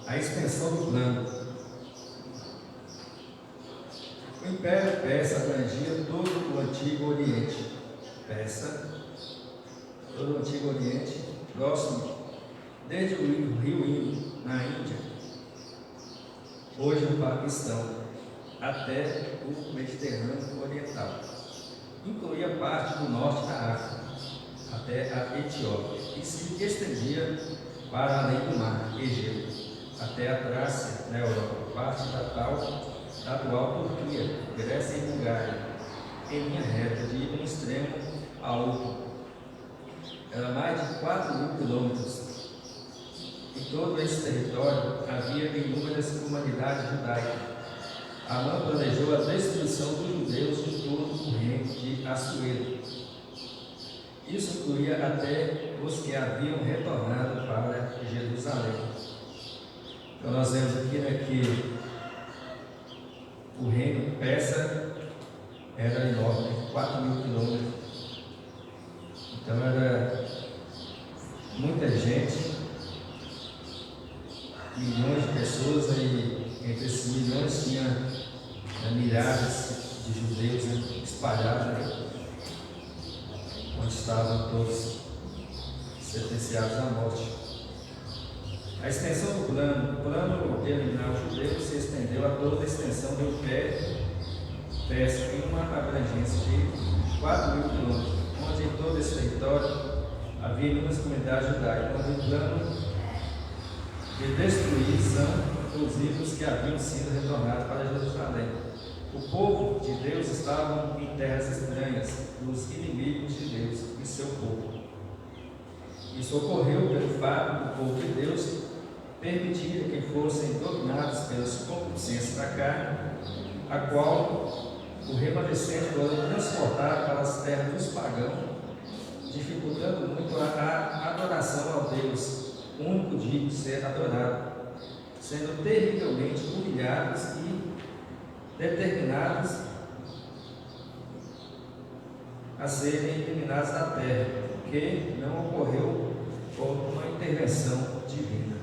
a extensão do plano. O Império Persa abrangia todo o Antigo Oriente. Todo o Antigo Oriente, próximo, desde o rio Indo, na Índia, hoje no Paquistão, até o Mediterrâneo Oriental. Incluía parte do norte da África, até a Etiópia, e se estendia para além do mar Egeu, até a Trácia, na Europa, parte da atual Turquia, Grécia e Bulgária, em linha reta, de um extremo ao outro. Era mais de 4.000 quilômetros. Em todo esse território havia inúmeras comunidades judaicas. Amã planejou a destruição dos judeus de todo o reino de Assuero. Isso incluía até os que haviam retornado para Jerusalém. Então nós vemos aqui, que o reino persa era enorme, 4.000 quilômetros. Então era muita gente, milhões de pessoas, e entre esses milhões tinha milhares de judeus espalhados, onde estavam todos sentenciados à morte. A extensão do plano, o plano de eliminar os judeus se estendeu a toda a extensão do Império Persa, em uma abrangência de 4.000 quilômetros, onde em todo esse território havia inúmeras comunidades judaicas, onde o plano de destruir são inclusive os que haviam sido retornados para Jerusalém. O povo de Deus estava em terras estranhas, dos inimigos de Deus e seu povo. Isso ocorreu pelo fato do povo de Deus permitir que fossem dominados pelas concupiscências da carne, a qual o remanescente foi transportado para as terras dos pagãos, dificultando muito a adoração ao Deus único digno de ser adorado, sendo terrivelmente humilhados e determinados a serem eliminados da terra, que não ocorreu por uma intervenção divina.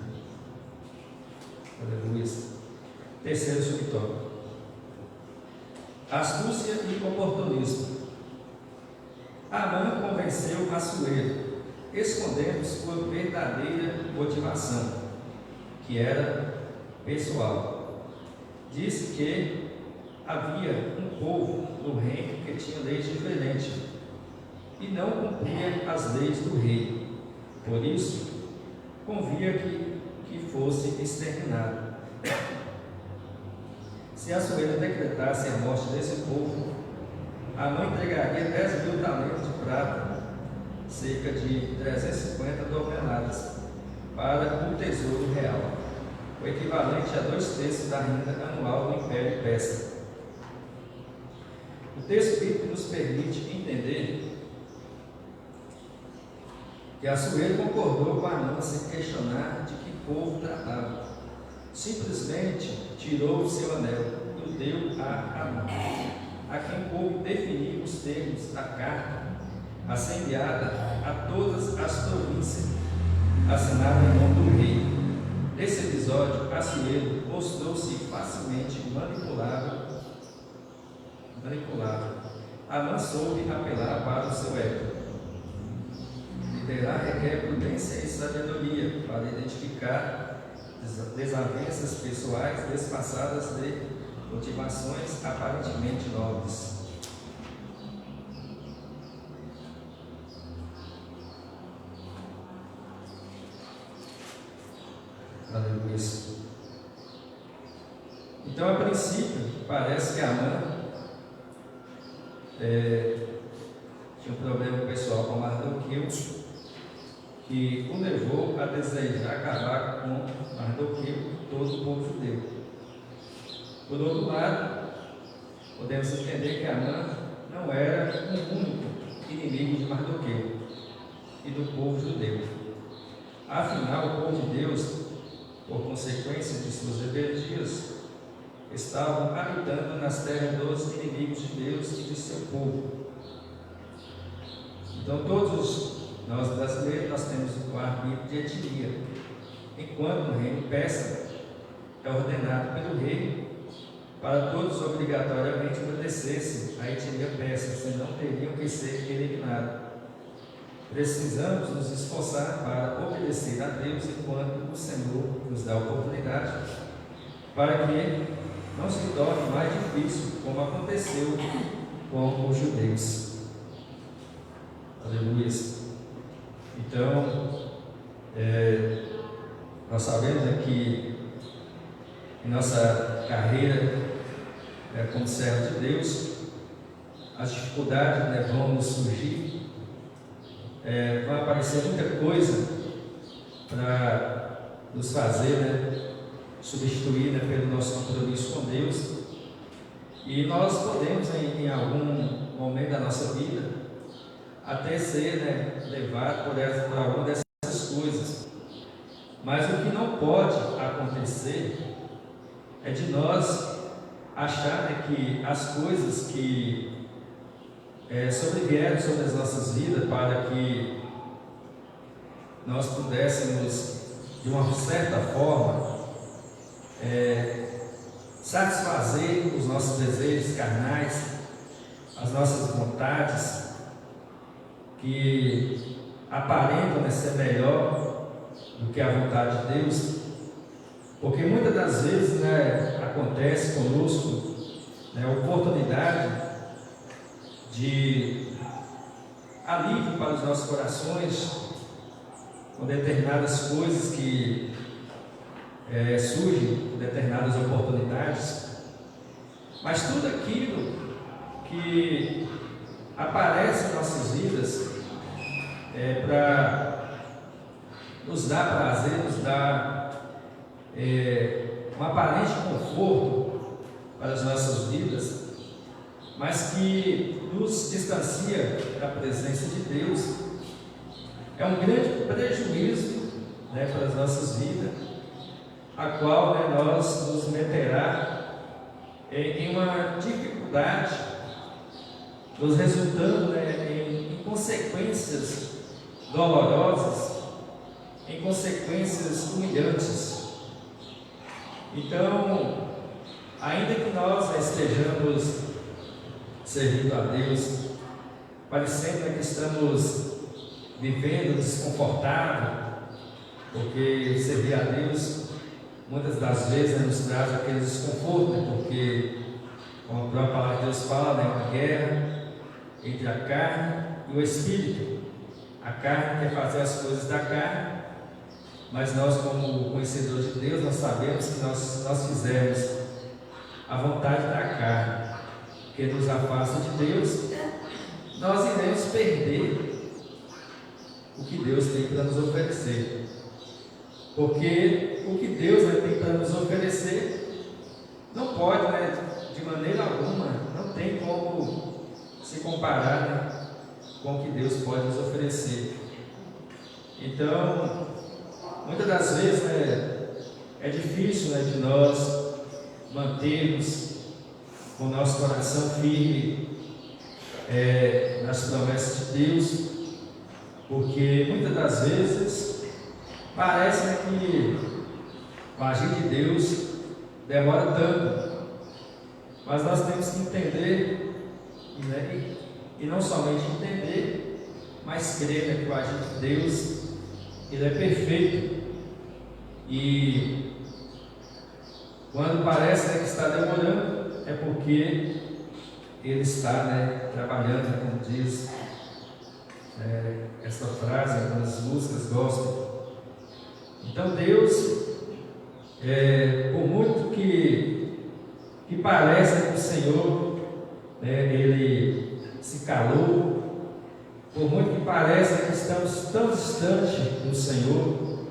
Aleluia. Terceiro subtópico: astúcia e oportunismo. Amã convenceu Assuero, escondendo sua verdadeira motivação, que era pessoal. Disse que havia um povo no reino que tinha leis diferentes e não cumpria as leis do rei. Por isso, convia que fosse exterminado. Se Assuero decretasse a morte desse povo, Amã entregaria 10.000 talentos de prata, cerca de 350 toneladas, para o tesouro real, o equivalente a 2/3 da renda anual do Império Persa. O texto bíblico nos permite entender que Assuero concordou com Amã sem questionar de que povo tratava. Simplesmente tirou o seu anel e o deu a Amã, a quem o povo definiu os termos da carta assendiada a todas as províncias, assinada em nome do rei. Nesse episódio, Assuero mostrou-se facilmente manipulável. Amã soube apelar para o seu ego. Liderar requer prudência e sabedoria para identificar desavenças pessoais disfarçadas de motivações aparentemente nobres. Aleluia. Então, a princípio, parece que Amã tinha um problema pessoal com Mardoqueu, que o levou a desejar acabar com Mardoqueu e todo o povo judeu. Por outro lado, podemos entender que Amã não era o único inimigo de Mardoqueu e do povo judeu. Afinal, o povo de Deus, por consequência de suas rebeldias, estavam habitando nas terras dos inimigos de Deus e de seu povo. Então, todos nós brasileiros, nós temos o arbítrio de etnia, enquanto no reino persa é ordenado pelo rei para todos obrigatoriamente obedecessem à etnia persa, senão teriam que ser eliminados. Precisamos nos esforçar para obedecer a Deus enquanto o Senhor nos dá a oportunidade, para que não se torne mais difícil, como aconteceu com os judeus. Aleluia. Então, nós sabemos que em nossa carreira como servo de Deus, as dificuldades vão nos surgir, vai aparecer muita coisa para nos fazer substituir pelo nosso compromisso com Deus, e nós podemos em algum momento da nossa vida até ser levado por alguma dessas coisas, mas o que não pode acontecer é de nós achar que as coisas que sobrevieram sobre as nossas vidas para que nós pudéssemos, de uma certa forma, satisfazer os nossos desejos carnais, as nossas vontades, que aparentam ser melhor do que a vontade de Deus, porque muitas das vezes acontece conosco a oportunidade de alívio para os nossos corações com determinadas coisas que surgem, com determinadas oportunidades, mas tudo aquilo que aparece em nossas vidas para nos dar prazer, nos dar um aparente conforto para as nossas vidas, mas que nos distancia da presença de Deus, é um grande prejuízo, né, para as nossas vidas, a qual, né, nós nos meterá em uma dificuldade, nos resultando, né, em consequências dolorosas, em consequências humilhantes. Então, ainda que nós estejamos servindo a Deus, parecendo que estamos vivendo desconfortável, porque servir a Deus muitas das vezes nos traz aquele desconforto, né? Porque, como a própria palavra de Deus fala, né, uma guerra entre a carne e o Espírito. A carne quer fazer as coisas da carne, mas nós, como conhecedores de Deus, nós sabemos que nós fizermos a vontade da carne, que nos afasta de Deus, nós iremos perder o que Deus tem para nos oferecer. Porque o que Deus tem para nos oferecer não pode, né, de maneira alguma, não tem como se comparar, né, com o que Deus pode nos oferecer. Então, muitas das vezes, né, é difícil, né, de nós mantermos com o nosso coração firme nas promessas de Deus, porque muitas das vezes parece, né, que o agir de Deus demora tanto, mas nós temos que entender, né, e não somente entender, mas crer, né, que o agir de Deus ele é perfeito, e quando parece, né, que está demorando, é porque Ele está, né, trabalhando, né, como diz essa frase nas músicas gospel. Então Deus, por muito que pareça que o Senhor, né, Ele se calou, por muito que pareça que estamos tão distantes do Senhor,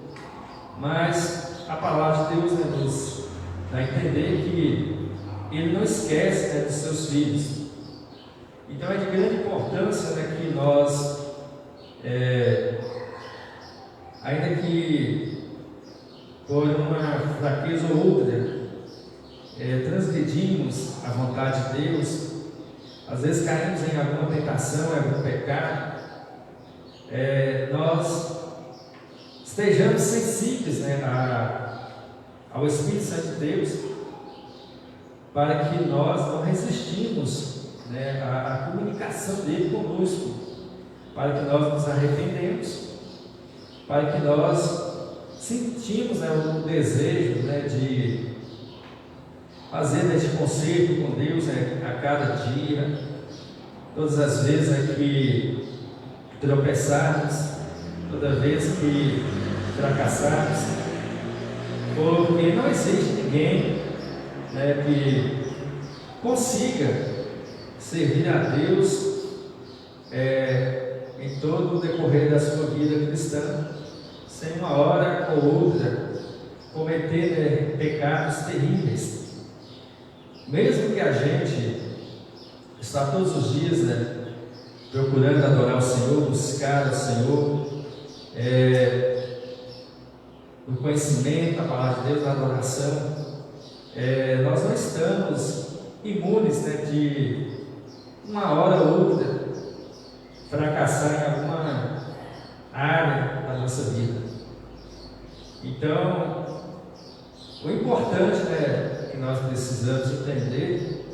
mas a palavra de Deus, né, nos dá a entender que Ele não esquece, né, dos seus filhos. Então é de grande importância, né, que nós, ainda que por uma fraqueza ou outra, transgredimos a vontade de Deus, às vezes caímos em alguma tentação, em algum pecado, nós estejamos sensíveis, né, ao Espírito Santo de Deus, para que nós não resistimos, né, à comunicação dele conosco, para que nós nos arrependemos, para que nós sentimos, né, o desejo, né, de fazer este concerto com Deus, né, a cada dia, todas as vezes, né, que tropeçarmos, toda vez que fracassarmos, porque não existe ninguém, né, que consiga servir a Deus em todo o decorrer da sua vida cristã, sem uma hora ou outra cometer, né, pecados terríveis. Mesmo que a gente está todos os dias, né, procurando adorar o Senhor, buscar o Senhor, no conhecimento da palavra de Deus, na adoração, nós não estamos imunes, né, de uma hora ou outra fracassar em alguma área da nossa vida. Então, o importante, né, que nós precisamos entender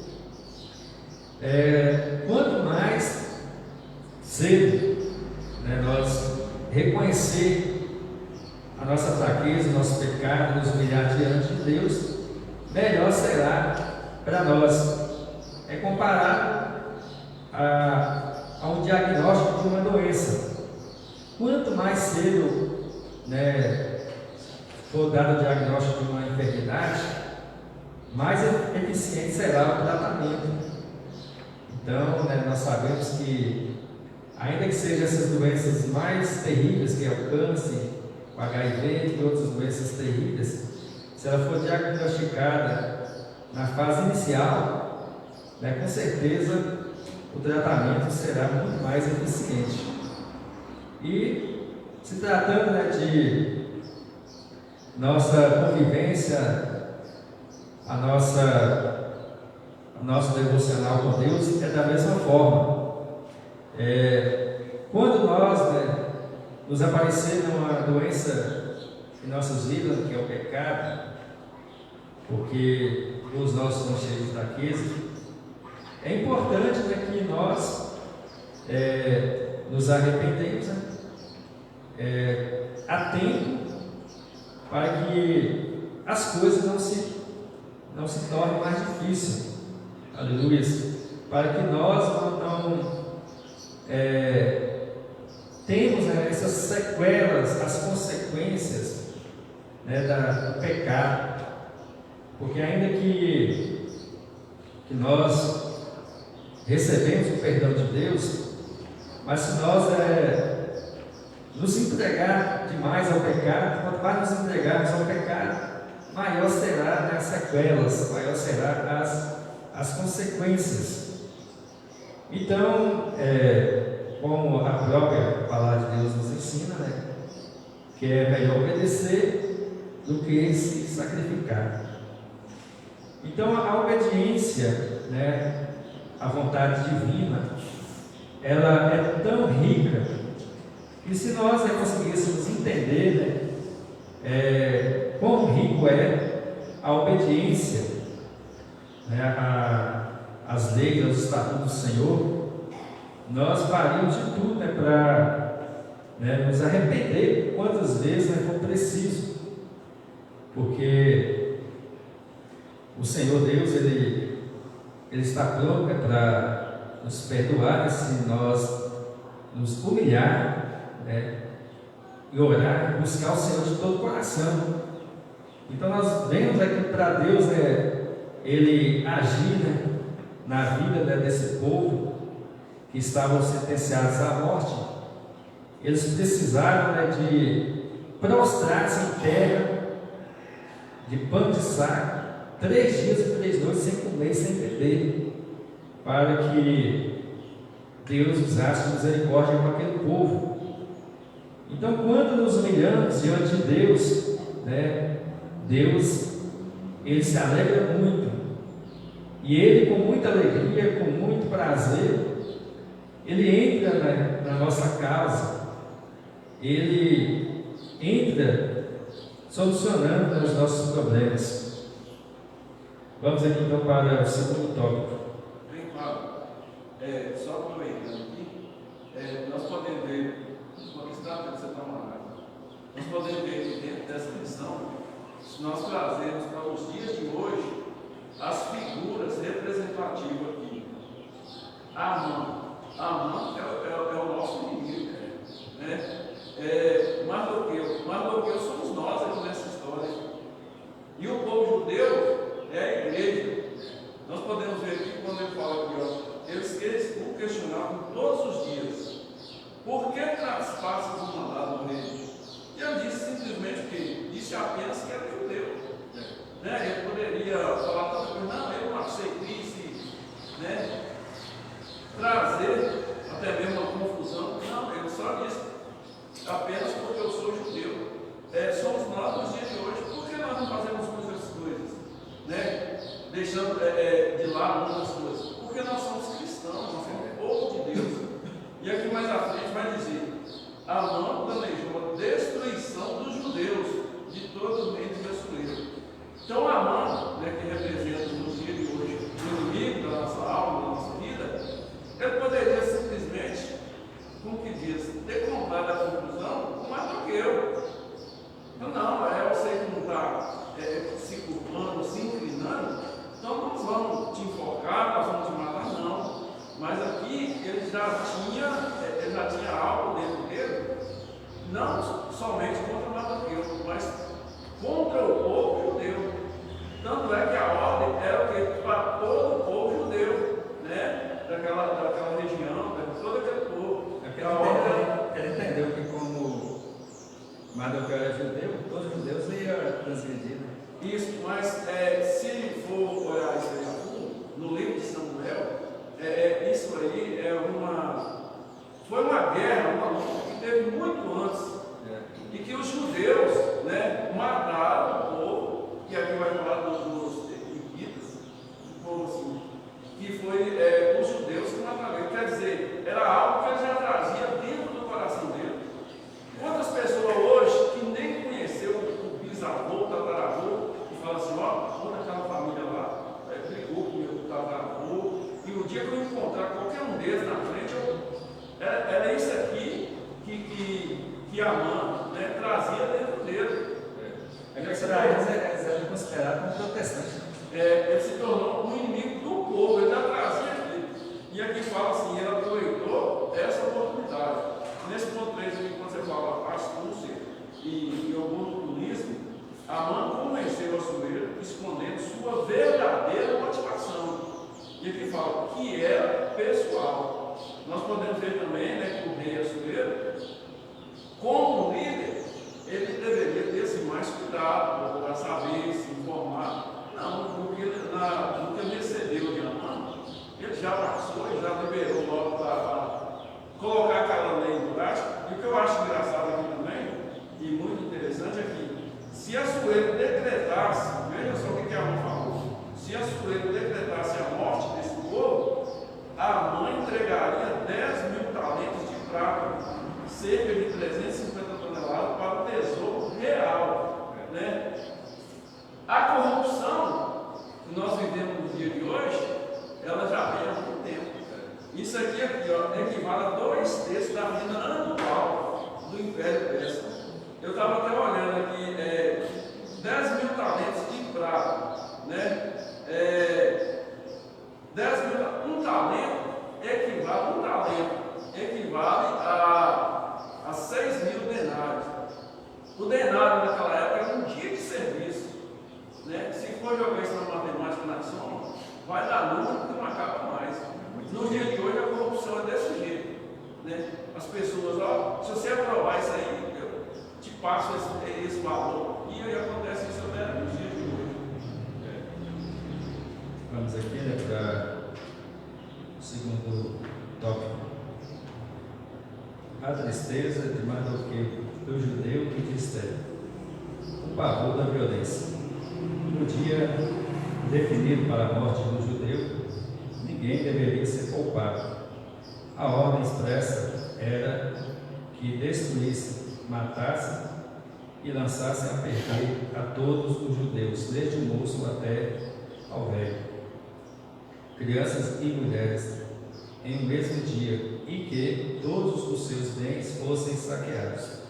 quanto mais cedo, né, nós reconhecer a nossa fraqueza, o nosso pecado, nos humilhar diante de Deus, melhor será para nós. É comparado a um diagnóstico de uma doença. Quanto mais cedo, né, for dado o diagnóstico de uma enfermidade, mais eficiente será o tratamento. Então, né, nós sabemos que, ainda que sejam essas doenças mais terríveis, que é o câncer, o HIV e outras doenças terríveis, se ela for diagnosticada na fase inicial, né, com certeza o tratamento será muito mais eficiente. E se tratando, né, de nossa convivência, nosso devocional com Deus é da mesma forma. Quando nós, né, nos aparecer uma doença em nossas vidas, que é o pecado, porque todos nós somos cheios de fraqueza, é importante, né, que nós nos arrependemos, né, atento para que as coisas não se tornem mais difíceis. Aleluia. Para que nós não temos, né, essas sequelas, as consequências, né, do pecado. Porque ainda que nós recebemos o perdão de Deus, mas se nós nos entregar demais ao pecado, quanto mais nos entregarmos ao pecado, maior será, né, as sequelas, maior será as consequências. Então, como a própria palavra de Deus nos ensina, né, que é melhor obedecer do que se sacrificar. Então, a obediência, né, à vontade divina, ela é tão rica que se nós conseguíssemos entender, né, quão rico é a obediência, né, às leis, aos estatutos do Senhor, nós faríamos de tudo, né, para, né, nos arrepender quantas vezes, né, for preciso, porque o Senhor Deus, Ele está pronto, né, para nos perdoar, né, se nós nos humilhar, né, e orar, buscar o Senhor de todo o coração. Então nós vemos aqui para Deus, né, Ele agir, né, na vida, né, desse povo que estavam sentenciados à morte. Eles precisaram, né, de prostrar-se em terra, de pano de saco, 3 dias e 3 noites sem comer e sem beber, para que Deus usasse misericórdia com aquele povo. Então, quando nos humilhamos diante de Deus, né, Deus, Ele se alegra muito, e Ele, com muita alegria, com muito prazer, Ele entra, né, na nossa casa, Ele entra solucionando, né, os nossos problemas. Vamos aqui então para o segundo tópico. Bem claro. Só aproveitando aqui, nós podemos ver, quando está que você está amarrado, nós podemos ver que dentro dessa lição, se nós trazemos para os dias de hoje as figuras representativas aqui. Amã é o nosso inimigo, né? Mardoqueu somos nós aqui nessa história. E o povo judeu é a igreja. Nós podemos ver aqui, quando ele fala aqui, ó, eles o questionavam todos os dias: por que traspassas o mandado do rei? E ele disse simplesmente que disse apenas que era judeu, né? Ele poderia falar tanta coisa, não, eu não aceitei isso, né? Trazer até mesmo uma confusão. Não, ele só disse apenas porque eu sou judeu. Somos nós nos dias de hoje. Por que nós não fazemos muitas coisas, né? Deixando de lado muitas coisas? Porque nós somos cristãos, nós somos povo de Deus. E aqui mais à frente vai dizer: Amã planejou a destruição dos judeus de todo o meio brasileiro. Então Amã, né, que representa nos dias de hoje o inimigo da nossa alma, da nossa vida, ele poderia simplesmente, como que diz, ter comprado a conclusão com Mardoqueu. Então, não, eu sei que não está se curvando, se inclinando, então nós vamos te enfocar, nós vamos te matar, não. Mas aqui ele já tinha algo dentro dele, não somente contra Mardoqueu, mas contra o povo judeu. Tanto é que a ordem era o quê? Para todo o povo judeu, né? Daquela região, de todo aquele povo. Ele entendeu que, como Mardoqueu era judeu, todos os judeus iam transgredir. Isso, mas se for olhar isso aí a fundo, no livro de Samuel, isso aí foi uma guerra, uma luta que teve muito antes, e que os judeus, né, mataram o povo, que aqui vai falar dos hititas, o povo assim, que foi os judeus que mataram ele. Quer dizer, era algo que ele já trazia dentro do coração dele. Quantas pessoas hoje que nem conheceu o bisavô, o tataravô, e falam assim, ó, toda aquela família lá brigou com o meu tataravô, e o dia que eu encontrar qualquer um deles na frente, era isso aqui que Amã, né, trazia dentro dele. Eles eram considerados como protestantes. Ele se tornou um inimigo do povo, ele já trazia aqui. E aqui fala assim, ele aproveitou essa oportunidade. Nesse ponto 3, quando você fala astúcia e oportunismo, Amã convenceu Assuero, escondendo sua verdadeira motivação. E aqui fala que era pessoal. Nós podemos ver também, né, que o rei Assuero, como líder, ele deveria ter mais cuidado para saber, se informar. Não, porque no que ele recebeu de Amã, ele já passou, ele já liberou logo para colocar aquela lei em prática. E o que eu acho engraçado aqui também, e muito interessante, é que se Assuero decretasse, veja só o que Amã falou, se Assuero decretasse a morte desse povo, Amã entregaria 10.000 talentos de prata, cerca de 350 toneladas, para o tesouro real, né? A corrupção que nós vivemos no dia de hoje, ela já vem há muito tempo. Isso aqui ó, equivale a 2/3 da renda anual do Império Persa. Eu estava até olhando aqui, 10.000 talentos de prata, né? 10.000, um talento equivale a 6.000 denários. O denário naquela época era um dia de serviço, né? Se for jogar isso na matemática, na soma, vai dar número que não acaba mais. No dia de hoje a corrupção é desse jeito, né? As pessoas, ó, se você aprovar isso aí, eu te passo esse valor, e aí acontece isso até nos dias de hoje. Vamos aqui, né, para o segundo tópico. A tristeza de Mardoqueu, do judeu e de Esther. O pavor da violência. No dia definido para a morte do judeu, ninguém deveria ser poupado. A ordem expressa era que destruísse, matasse e lançasse a perder a todos os judeus, desde o moço até ao velho, crianças e mulheres, em um mesmo dia, e que todos os seus bens fossem saqueados.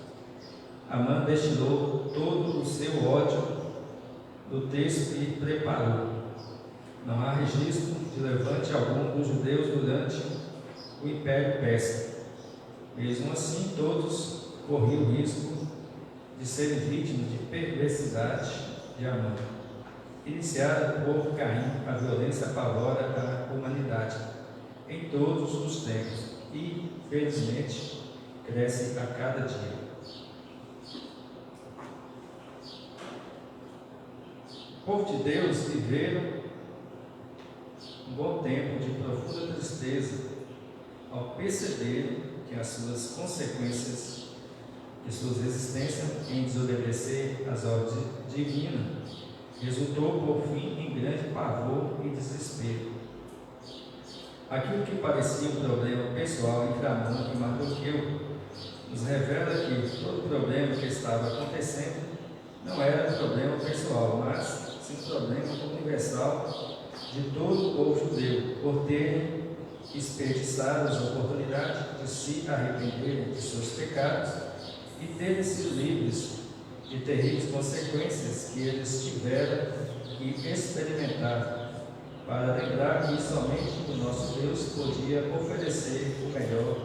Amã destilou todo o seu ódio do texto e preparou. Não há registro de levante algum dos judeus durante o Império Persa. Mesmo assim, todos corriam o risco de serem vítimas de perversidade de Amã. Iniciada por Caim, a violência apavora a humanidade em todos os tempos e, felizmente, cresce a cada dia. O povo de Deus viveram um bom tempo de profunda tristeza ao perceber que as suas consequências de suas existências em desobedecer às ordens divinas resultou por fim em grande pavor e desespero. Aquilo que parecia um problema pessoal entre Amã e Mardoqueu nos revela que todo problema que estava acontecendo não era um problema pessoal, mas sim um problema universal de todo o povo judeu, por terem desperdiçado as oportunidades de se arrependerem de seus pecados e terem sido livres de terríveis consequências que eles tiveram que experimentar, para lembrar que somente o nosso Deus podia oferecer o melhor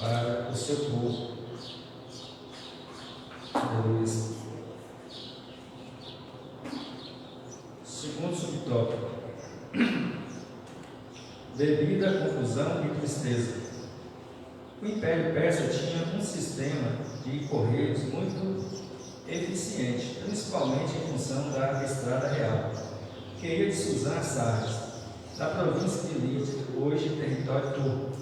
para o seu povo. Aleluia. Segundo subtópico: devido à confusão e tristeza. O Império Persa tinha um sistema de correios muito eficiente, principalmente em função da estrada real, que ia de Suzã a Sardes. da província de Lídia, hoje território turco.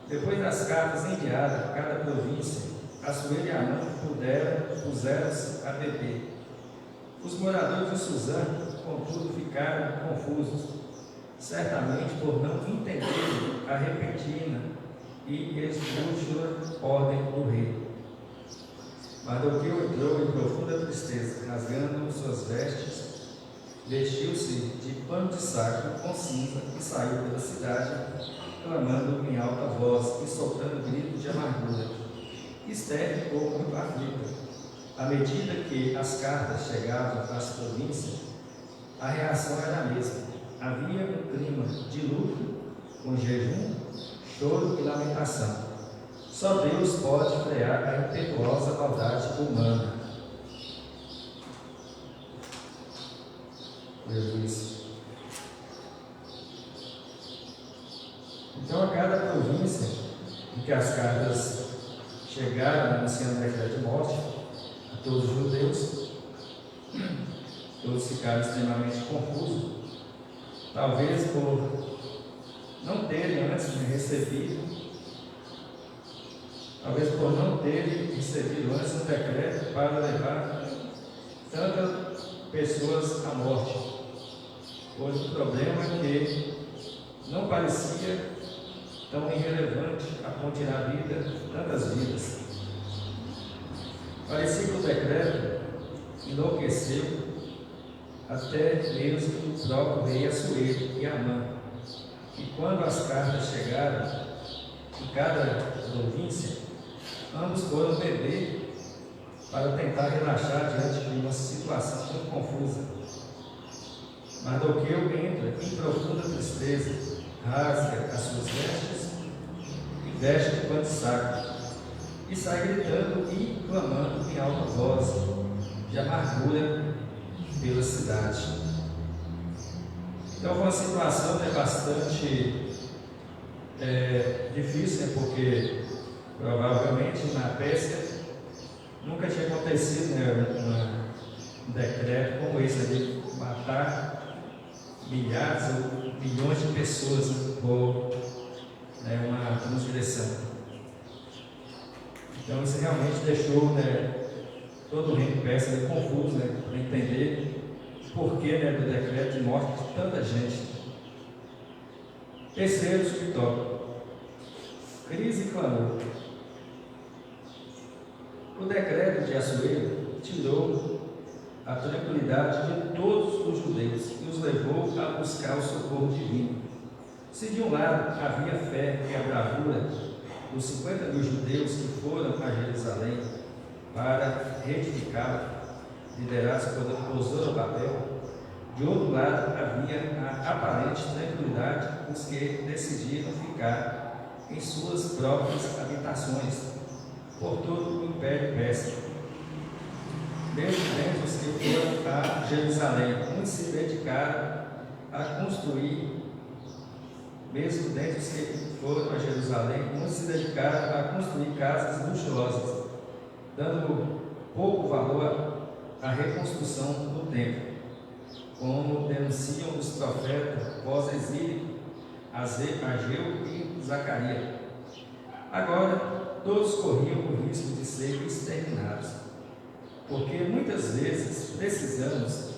Depois das cartas enviadas a cada província, Assuero e Amã puseram-se a beber. Os moradores de Suzã, contudo, ficaram confusos, certamente por não entenderem a repentina e esdrúxula ordem do rei. Mardoqueu entrou em profunda tristeza, rasgando suas vestes, vestiu-se de pano de saco com cinza e saiu pela cidade, clamando em alta voz e soltando gritos de amargura. Esther ficou muito aflita. À medida que as cartas chegavam às províncias, a reação era a mesma. Havia um clima de luto, com jejum, choro e lamentação. Só Deus pode frear a impetuosa maldade humana. Jesus. Então, a cada província em que as cartas chegaram anunciando o decreto de morte a todos os judeus, todos ficaram extremamente confusos, talvez por não terem antes recebido um decreto para levar tantas pessoas à morte. Pois o problema é que não parecia tão irrelevante a tirar vida, tantas vidas. Parecia que o decreto enlouqueceu até mesmo o próprio rei Assuero e Amã. E quando as cartas chegaram em cada província, ambos foram beber para tentar relaxar diante de uma situação muito confusa. Mardoqueu entra em profunda tristeza, rasga as suas vestes e veste de pano de saco, e sai gritando e clamando em alta voz de amargura pela cidade. Então foi uma situação bastante difícil, porque provavelmente na Pérsia nunca tinha acontecido um decreto como esse de matar milhares ou milhões de pessoas por uma transgressão. Então isso realmente deixou todo o reino persa confuso para entender o porquê do decreto de morte de tanta gente. Terceiro subtópico: crise e clamor. O decreto de Assuero tirou a tranquilidade de todos os judeus e os levou a buscar o socorro divino. Se de um lado havia fé e a bravura dos 50 mil judeus que foram a Jerusalém para reedificá-la, liderados por Zorobabel, de outro lado havia a aparente tranquilidade dos que decidiram ficar em suas próprias habitações por todo o Império Persa. Mesmo dentre os que foram a Jerusalém, muitos se dedicaram a construir. Casas luxuosas, dando pouco valor à reconstrução do templo, como denunciam os profetas pós-exílio Ageu e Zacarias. Agora, todos corriam o risco de serem exterminados, porque muitas vezes precisamos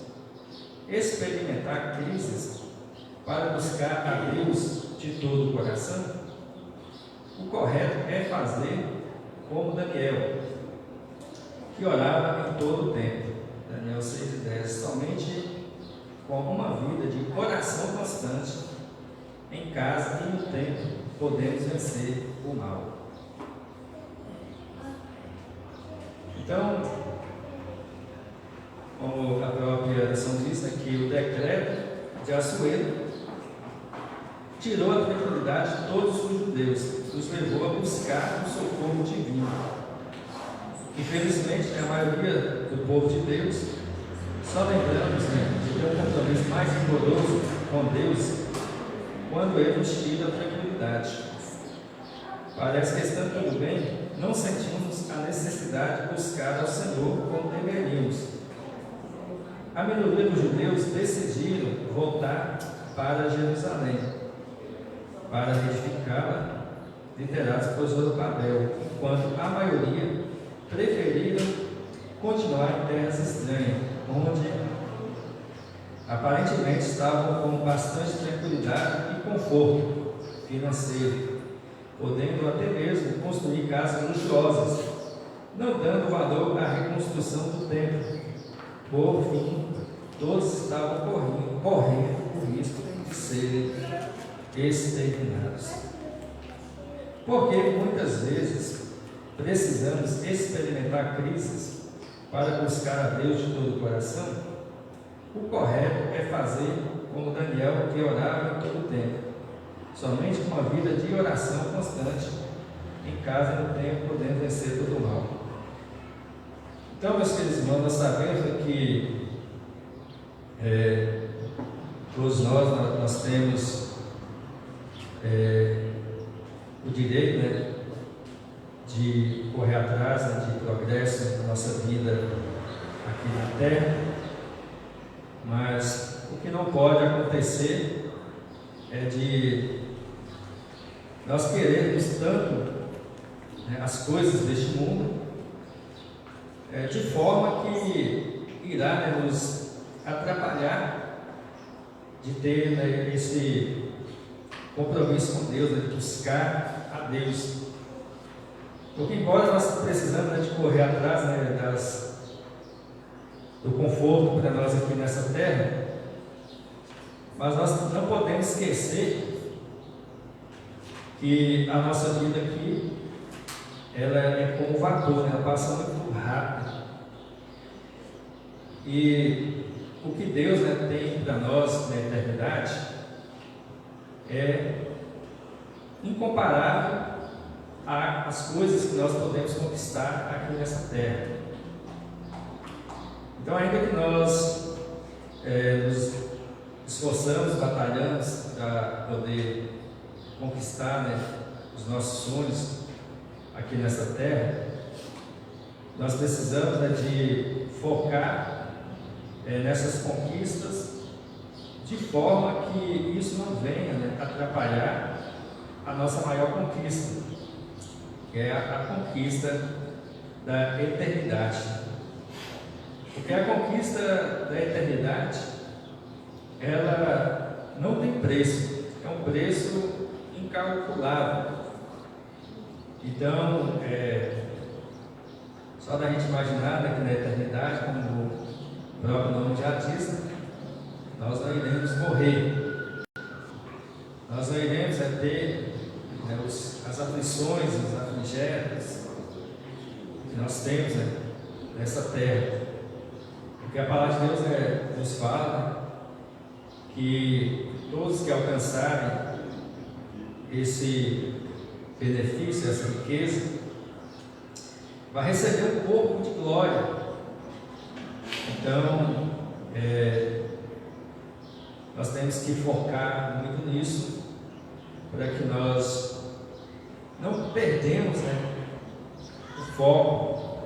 experimentar crises para buscar a Deus de todo o coração. O correto é fazer como Daniel, que orava em todo o tempo. Daniel 6:10. Somente com uma vida de oração constante, em casa e no templo, podemos vencer o mal. Então, como a própria lição diz aqui, o decreto de Assuero tirou a tranquilidade de todos os judeus, os levou a buscar o socorro divino. Infelizmente, a maioria do povo de Deus, só lembramos de ter um compromisso mais rigoroso com Deus quando Ele nos tira a tranquilidade. Parece que, estando tudo bem, não sentimos a necessidade de buscar ao Senhor como deveríamos. A maioria dos judeus decidiram voltar para Jerusalém, para edificá-la, liderados por Zorobabel, enquanto a maioria preferiram continuar em terras estranhas, onde aparentemente estavam com bastante tranquilidade e conforto financeiro, podendo até mesmo construir casas luxuosas, não dando valor à reconstrução do templo. Por fim, todos estavam correndo o risco de serem exterminados. Porque muitas vezes precisamos experimentar crises para buscar a Deus de todo o coração. O correto é fazer como Daniel, que orava em todo o tempo, somente com uma vida de oração constante, em casa e no tempo, podendo vencer todo o mal. Então, meus queridos irmãos, nós sabemos que todos nós temos o direito, né, de correr atrás, né, de progresso na nossa vida aqui na Terra, mas o que não pode acontecer é de nós querermos tanto, né, as coisas deste mundo, de forma que irá, né, nos atrapalhar de ter, né, esse compromisso com Deus, né, de buscar a Deus. Porque embora nós precisamos, né, de correr atrás, né, do conforto para nós aqui nessa terra, mas nós não podemos esquecer que a nossa vida aqui, ela é como um vapor, né? Ela passa muito rápido. E o que Deus, né, tem para nós na eternidade é incomparável às coisas que nós podemos conquistar aqui nessa terra. Então, ainda que nós nos esforçamos, batalhamos para poder conquistar, né, os nossos sonhos aqui nessa terra, nós precisamos, né, de focar nessas conquistas, de forma que isso não venha, né, atrapalhar a nossa maior conquista, que é a conquista da eternidade. Porque a conquista da eternidade, ela não tem preço, é um preço incalculável. Então, só da gente imaginar, né, que na eternidade, como o próprio nome já diz, nós não iremos morrer, nós não iremos ter, né, as aflições, os afligedos que nós temos, né, nessa terra. Porque a palavra de Deus nos fala que todos que alcançarem esse benefício, essa riqueza, vai receber um corpo de glória. Então, nós temos que focar muito nisso, para que nós não perdemos, né, o foco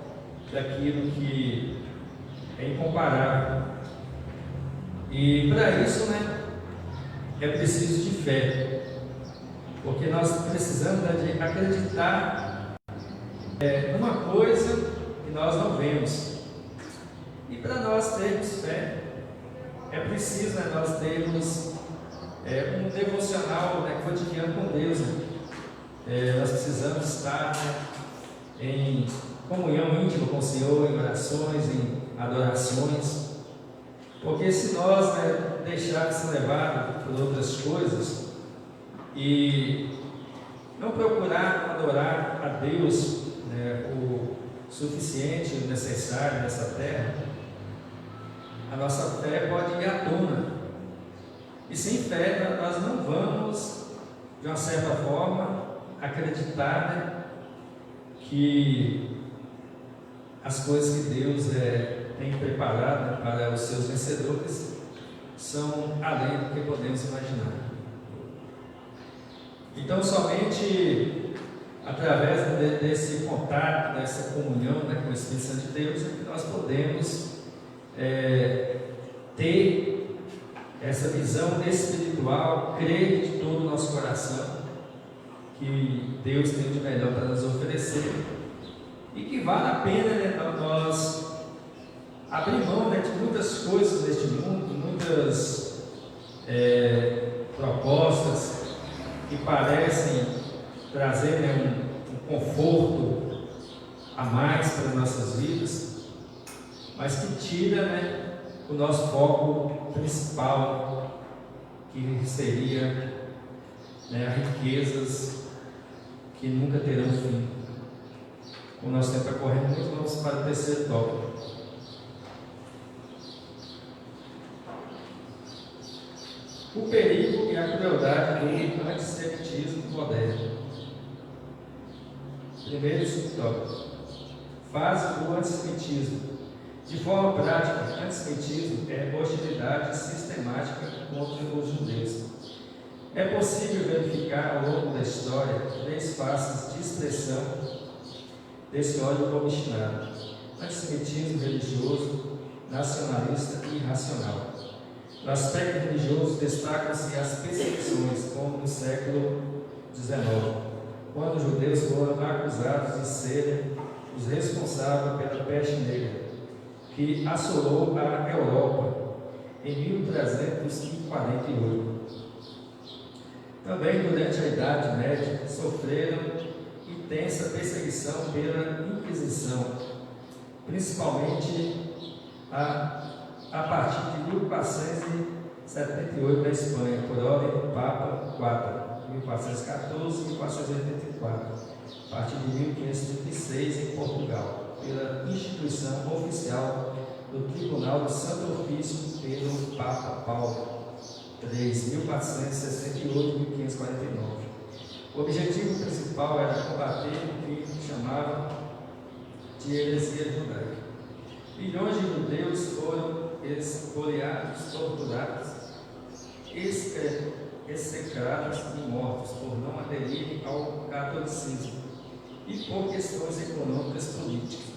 daquilo que é incomparável. E para isso, né, é preciso de fé, porque nós precisamos, né, de acreditar numa coisa que nós não vemos. E para nós termos fé, é preciso, né, nós termos um devocional, né, cotidiano com Deus. Né? Nós precisamos estar, né, em comunhão íntima com o Senhor, em orações, em adorações, porque se nós, né, deixarmos ser levados por outras coisas e não procurar adorar a Deus, né, o suficiente, o necessário nessa terra, a nossa fé pode ir à tona. E sem fé nós não vamos, de uma certa forma, acreditar, né, que as coisas que Deus tem preparado, né, para os seus vencedores são além do que podemos imaginar. Então, somente através desse contato, dessa comunhão, né, com o Espírito Santo de Deus, é que nós podemos ter essa visão espiritual, crer de todo o nosso coração que Deus tem de melhor para nos oferecer e que vale a pena, né, nós abrir mão, né, de muitas coisas deste mundo, muitas propostas que parecem trazer, né, um conforto a mais para as nossas vidas, mas que tira, né, o nosso foco principal, que seria, né, riquezas que nunca terão fim. O nosso tempo está correndo muito, vamos para o terceiro tópico. O perigo e a crueldade do antissemitismo moderno. Primeiro subtópico: fase do antissemitismo. De forma prática, antissemitismo é hostilidade sistemática contra os judeus. É possível verificar ao longo da história 3 faces de expressão desse ódio obstinado: antissemitismo religioso, nacionalista e irracional. No aspecto religioso, destacam-se as perseguições, como no século XIX, quando os judeus foram acusados de serem os responsáveis pela peste negra, que assolou a Europa em 1348. Também durante a Idade Média sofreram intensa perseguição pela Inquisição, principalmente a partir de 1478 na Espanha, por ordem do Papa IV, 1414 e 1484, a partir de 1536 em Portugal, pela instituição oficial do Tribunal do Santo Ofício pelo Papa Paulo III, 1468-1549. O objetivo principal era combater o que chamavam de heresia judaica. Milhões de judeus foram espoliados, torturados, execrados e mortos por não aderirem ao catolicismo e por questões econômicas políticas.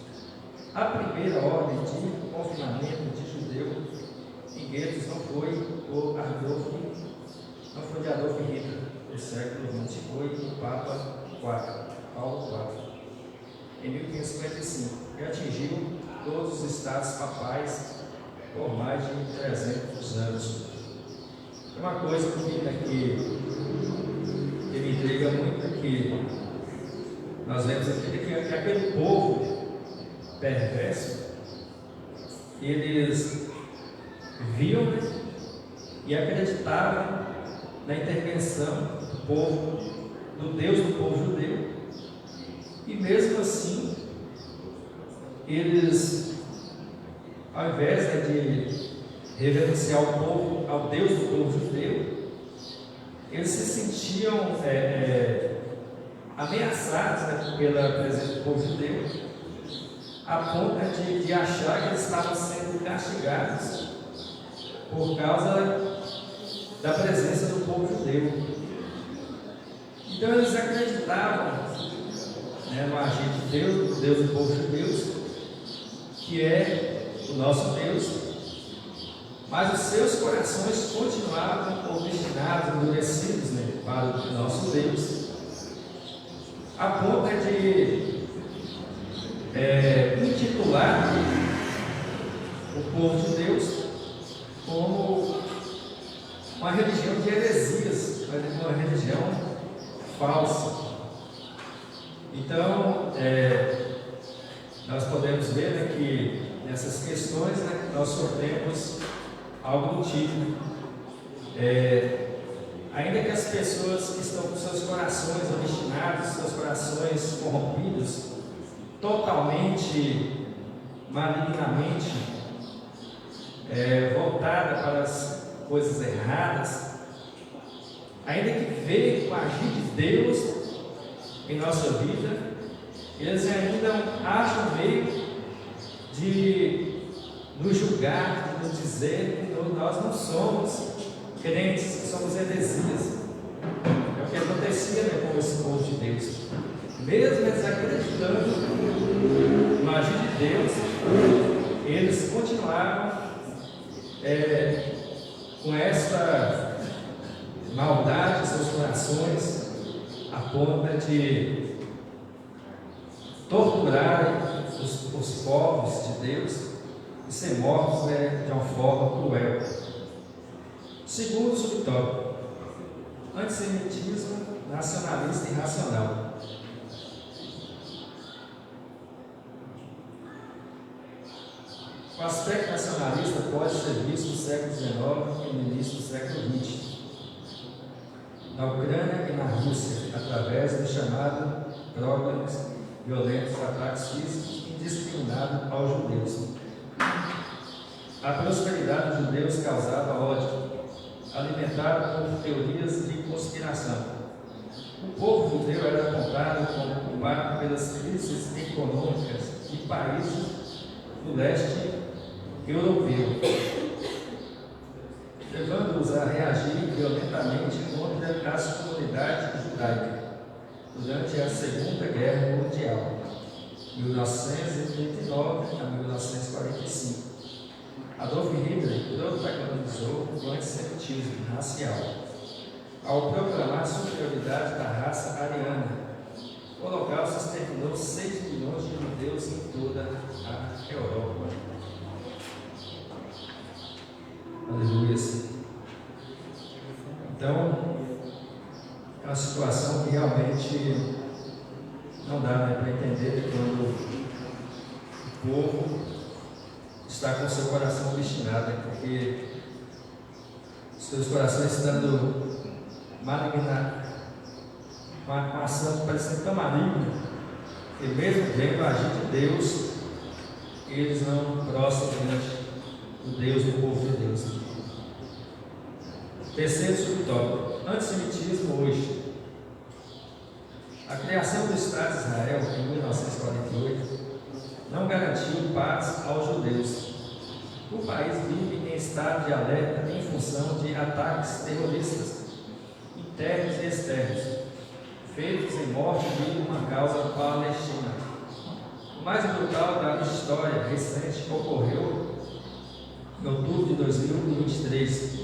A primeira ordem de confinamento de judeus em guetos não foi de Adolf Hitler, do século XX, foi do Papa IV, Paulo IV, em 1555, que atingiu todos os estados papais por mais de 300 anos. Uma coisa que me intriga muito é que nós vemos aqui que aquele povo perverso, eles viam e acreditavam na intervenção do povo, do Deus do povo judeu, e mesmo assim eles, ao invés de reverenciar o povo, ao Deus do povo judeu, eles se sentiam ameaçados, pela presença do povo judeu, a ponto de achar que eles estavam sendo castigados por causa da presença do povo judeu. Então eles acreditavam, no agir de Deus, do Deus do povo judeu, que é o nosso Deus, mas os seus corações continuavam obstinados, endurecidos, para o nosso Deus, a ponto de intitular o povo de Deus como uma religião de heresias, uma religião falsa. Então, nós podemos ver que nessas questões nós sofremos algo do tipo. Ainda que as pessoas que estão com seus corações obstinados, seus corações corrompidos, totalmente, malignamente voltada para as coisas erradas, ainda que vejam o agir de Deus em nossa vida, eles ainda acham meio de nos julgar, de nos dizer que nós não somos crentes, que somos heresias. É o que acontecia com esse povo de Deus. Mesmo eles acreditando no agir de Deus, eles continuavam com esta maldade em seus corações, a ponto de torturarem os povos de Deus e ser mortos de uma forma cruel. Segundo subtópico, antissemitismo nacionalista e racional. O aspecto nacionalista pode ser visto no século XIX e no início do século XX, na Ucrânia e na Rússia, através do chamado programas violentos, ataques físicos indiscriminados aos judeus. A prosperidade dos judeus causava ódio, alimentada por teorias de conspiração. O povo judeu era apontado como culpado pelas crises econômicas de países do leste europeu, levando-os a reagir violentamente contra as comunidades judaicas durante a Segunda Guerra Mundial, 1939 a 1945. Adolf Hitler protagonizou o antissemitismo racial ao proclamar superioridade da raça ariana. O Holocausto exterminou 6 milhões de judeus em toda a Europa. Aleluia. Então, é uma situação que realmente não dá para entender quando o povo está com o seu coração obstinado, porque os seus corações estando malignados, uma ação parecendo tão maligna, que mesmo vendo a agir de Deus, eles não prostram diante do Deus do povo de Deus. Terceiro subtópico, antissemitismo hoje. A criação do Estado de Israel em 1948 não garantiu paz aos judeus. O país vive em estado de alerta em função de ataques terroristas internos e externos, feitos em morte de uma causa palestina. O mais brutal da história recente ocorreu em outubro de 2023.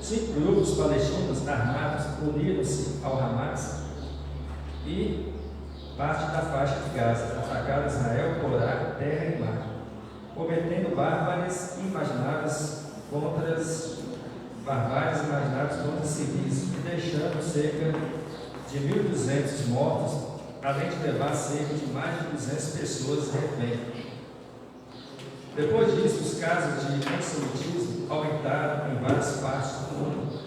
5 grupos palestinos armados uniram-se ao Hamas e parte da faixa de Gaza, atacaram Israel por ar, terra e mar, cometendo barbáries imaginadas contra civis e deixando cerca de 1.200 mortos, além de levar cerca de mais de 200 pessoas refém. Depois disso, os casos de antissemitismo aumentaram em várias partes do mundo.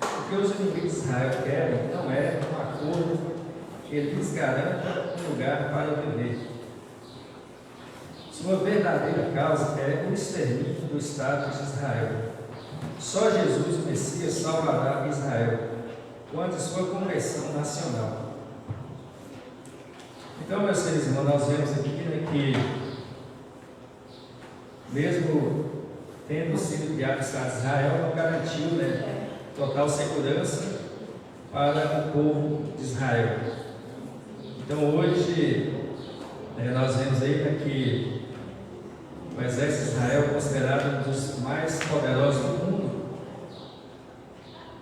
O que os inimigos de Israel querem não é um acordo que lhes garanta um lugar para viver. Sua verdadeira causa é o extermínio do Estado de Israel. Só Jesus, o Messias, salvará Israel quanto à sua conversão nacional. Então, meus queridos irmãos, nós vemos aqui que mesmo tendo sido criado o Estado de Israel, não garantiu total segurança para o povo de Israel. Então hoje nós vemos aí que o exército de Israel é considerado um dos mais poderosos do mundo.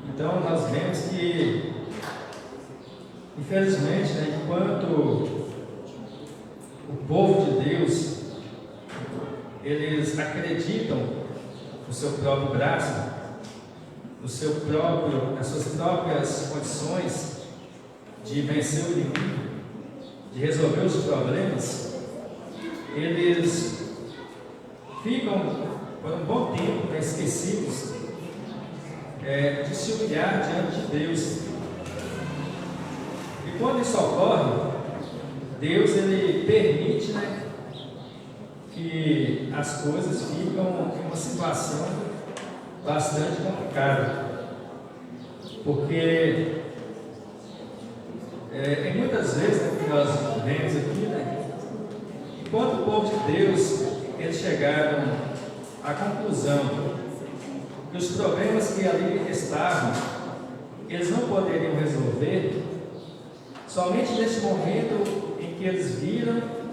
Então nós vemos que, infelizmente, enquanto o povo de Deus eles acreditam no seu próprio braço, nas suas próprias condições de vencer o inimigo, de resolver os problemas, eles ficam por um bom tempo esquecidos de se humilhar diante de Deus. E quando isso ocorre, Deus ele permite que as coisas ficam em uma situação bastante complicada, porque muitas vezes que nós vemos aqui, enquanto o povo de Deus eles chegaram à conclusão que os problemas que ali estavam eles não poderiam resolver, somente nesse momento em que eles viram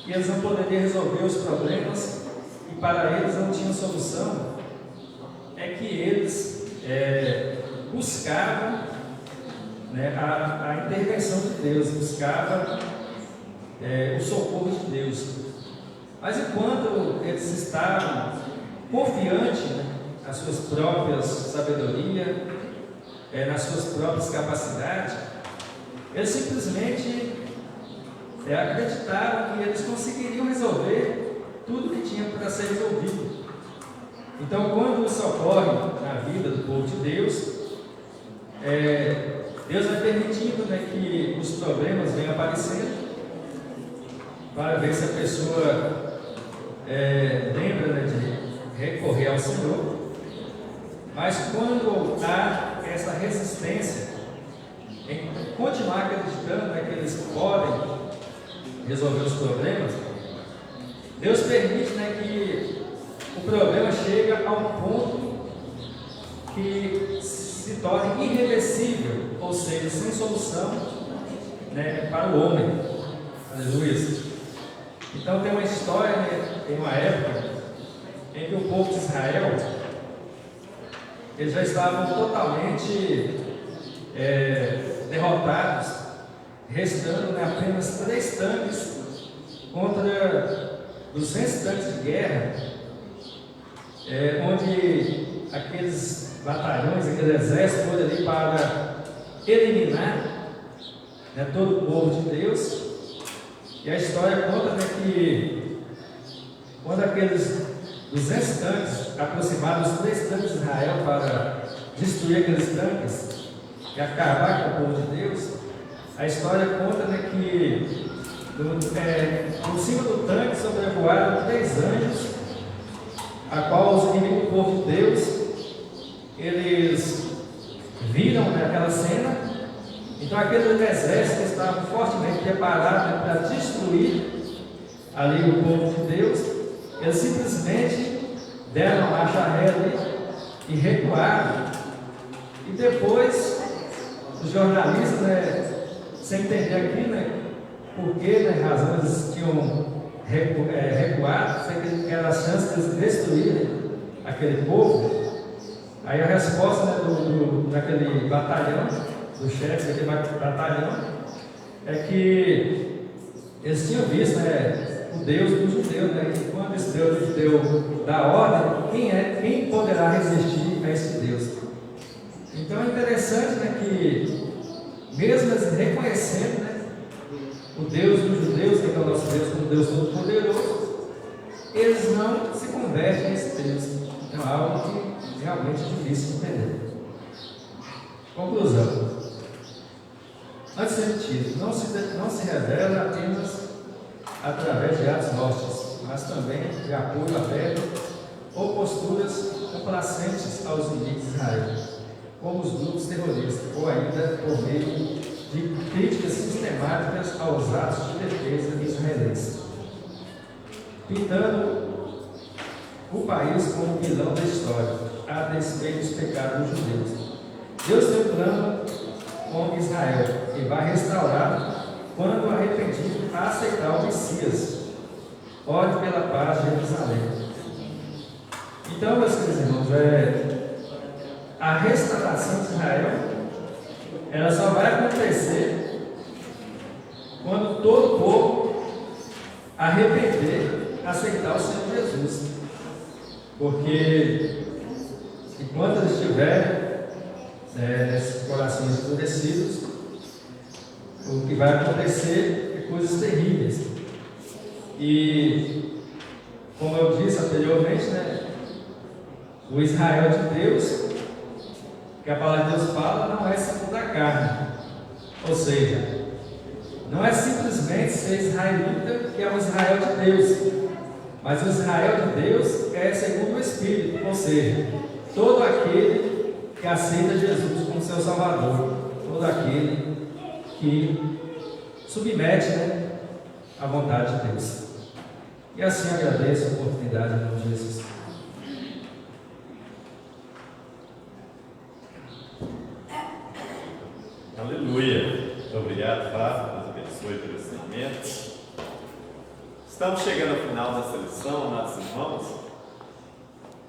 que eles não poderiam resolver os problemas e para eles não tinha solução, é que eles buscavam, né, a intervenção de Deus, buscavam o socorro de Deus. Mas enquanto eles estavam confiantes, né, nas suas próprias sabedoria, nas suas próprias capacidades, eles simplesmente acreditavam que eles conseguiriam resolver tudo que tinha para ser resolvido. Então, quando isso ocorre na vida do povo de Deus, Deus vai permitindo, né, que os problemas venham aparecendo, para ver se a pessoa lembra, né, de recorrer ao Senhor. Mas quando há essa resistência em continuar acreditando, né, que eles podem resolver os problemas, Deus permite, né, que o problema chegue a um ponto que se torne irreversível, ou seja, sem solução, né, para o homem. Aleluia. Então tem uma história, né, em uma época em que o povo de Israel, eles já estavam totalmente derrotados, restando, né, apenas 3 tanques contra 200 tanques de guerra, onde aqueles batalhões, aquele exército foi ali para eliminar, né, todo o povo de Deus. E a história conta, né, que quando aqueles 200 tanques aproximaram os 3 tanques de Israel para destruir aqueles tanques e acabar com o povo de Deus, a história conta, né, que por cima do tanque sobrevoaram 3 anjos, a qual os inimigos do povo de Deus, eles viram, né, aquela cena. Então aqueles exércitos estavam fortemente preparados para destruir ali o povo de Deus. Eles simplesmente deram a marcha ré ali e recuaram. E depois os jornalistas, né, sem entender aqui, né, por que, né, razão eles tinham recuado, sem que era a chance de eles destruírem aquele povo. Aí a resposta, né, daquele batalhão, do chefe daquele batalhão, é que eles tinham visto, né, o Deus do judeu, né, e quando esse Deus do judeu dá ordem, quem poderá resistir a esse Deus? Então é interessante, né, que mesmo eles reconhecendo, né, o Deus dos judeus, que é o nosso Deus, como Deus Todo-Poderoso, eles não se convertem a esse Deus. É algo que realmente é difícil de entender. Conclusão. Antes de sentido, não se revela apenas através de atos hostis, mas também de apoio aberto ou posturas complacentes aos inimigos de Israel, como os grupos terroristas, ou ainda por meio de críticas sistemáticas aos atos de defesa israelenses, pintando o país como vilão da história, a despeito dos pecados dos judeus. Deus tem um plano com Israel e vai restaurar quando o arrependido aceitar o Messias. Ore pela paz de Jerusalém. Então, meus queridos irmãos, a restauração de Israel, ela só vai acontecer quando todo o povo arrepender, aceitar o Senhor Jesus. Porque enquanto eles estiverem nesses corações endurecidos, o que vai acontecer é coisas terríveis. E como eu disse anteriormente, né, o Israel de Deus, que a palavra de Deus fala, não é segundo a carne. Ou seja, não é simplesmente ser israelita que é o Israel de Deus, mas o Israel de Deus é segundo o Espírito, ou seja, todo aquele que aceita Jesus como seu Salvador, todo aquele que submete, né, à vontade de Deus. E assim agradeço a oportunidade em nome de Jesus. Aleluia. Muito obrigado, Fábio. Deus abençoe pelo ensinamento. Estamos chegando ao final dessa lição, amados irmãos.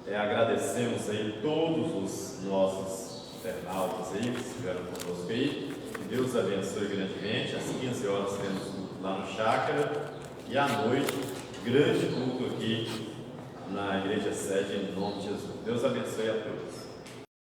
Agradecemos aí todos os nossos internautas aí que estiveram conosco aí. Que Deus abençoe grandemente. Às 15 horas temos culto lá no Chácara e à noite, grande culto aqui na igreja sede, em nome de Jesus. Deus abençoe a todos.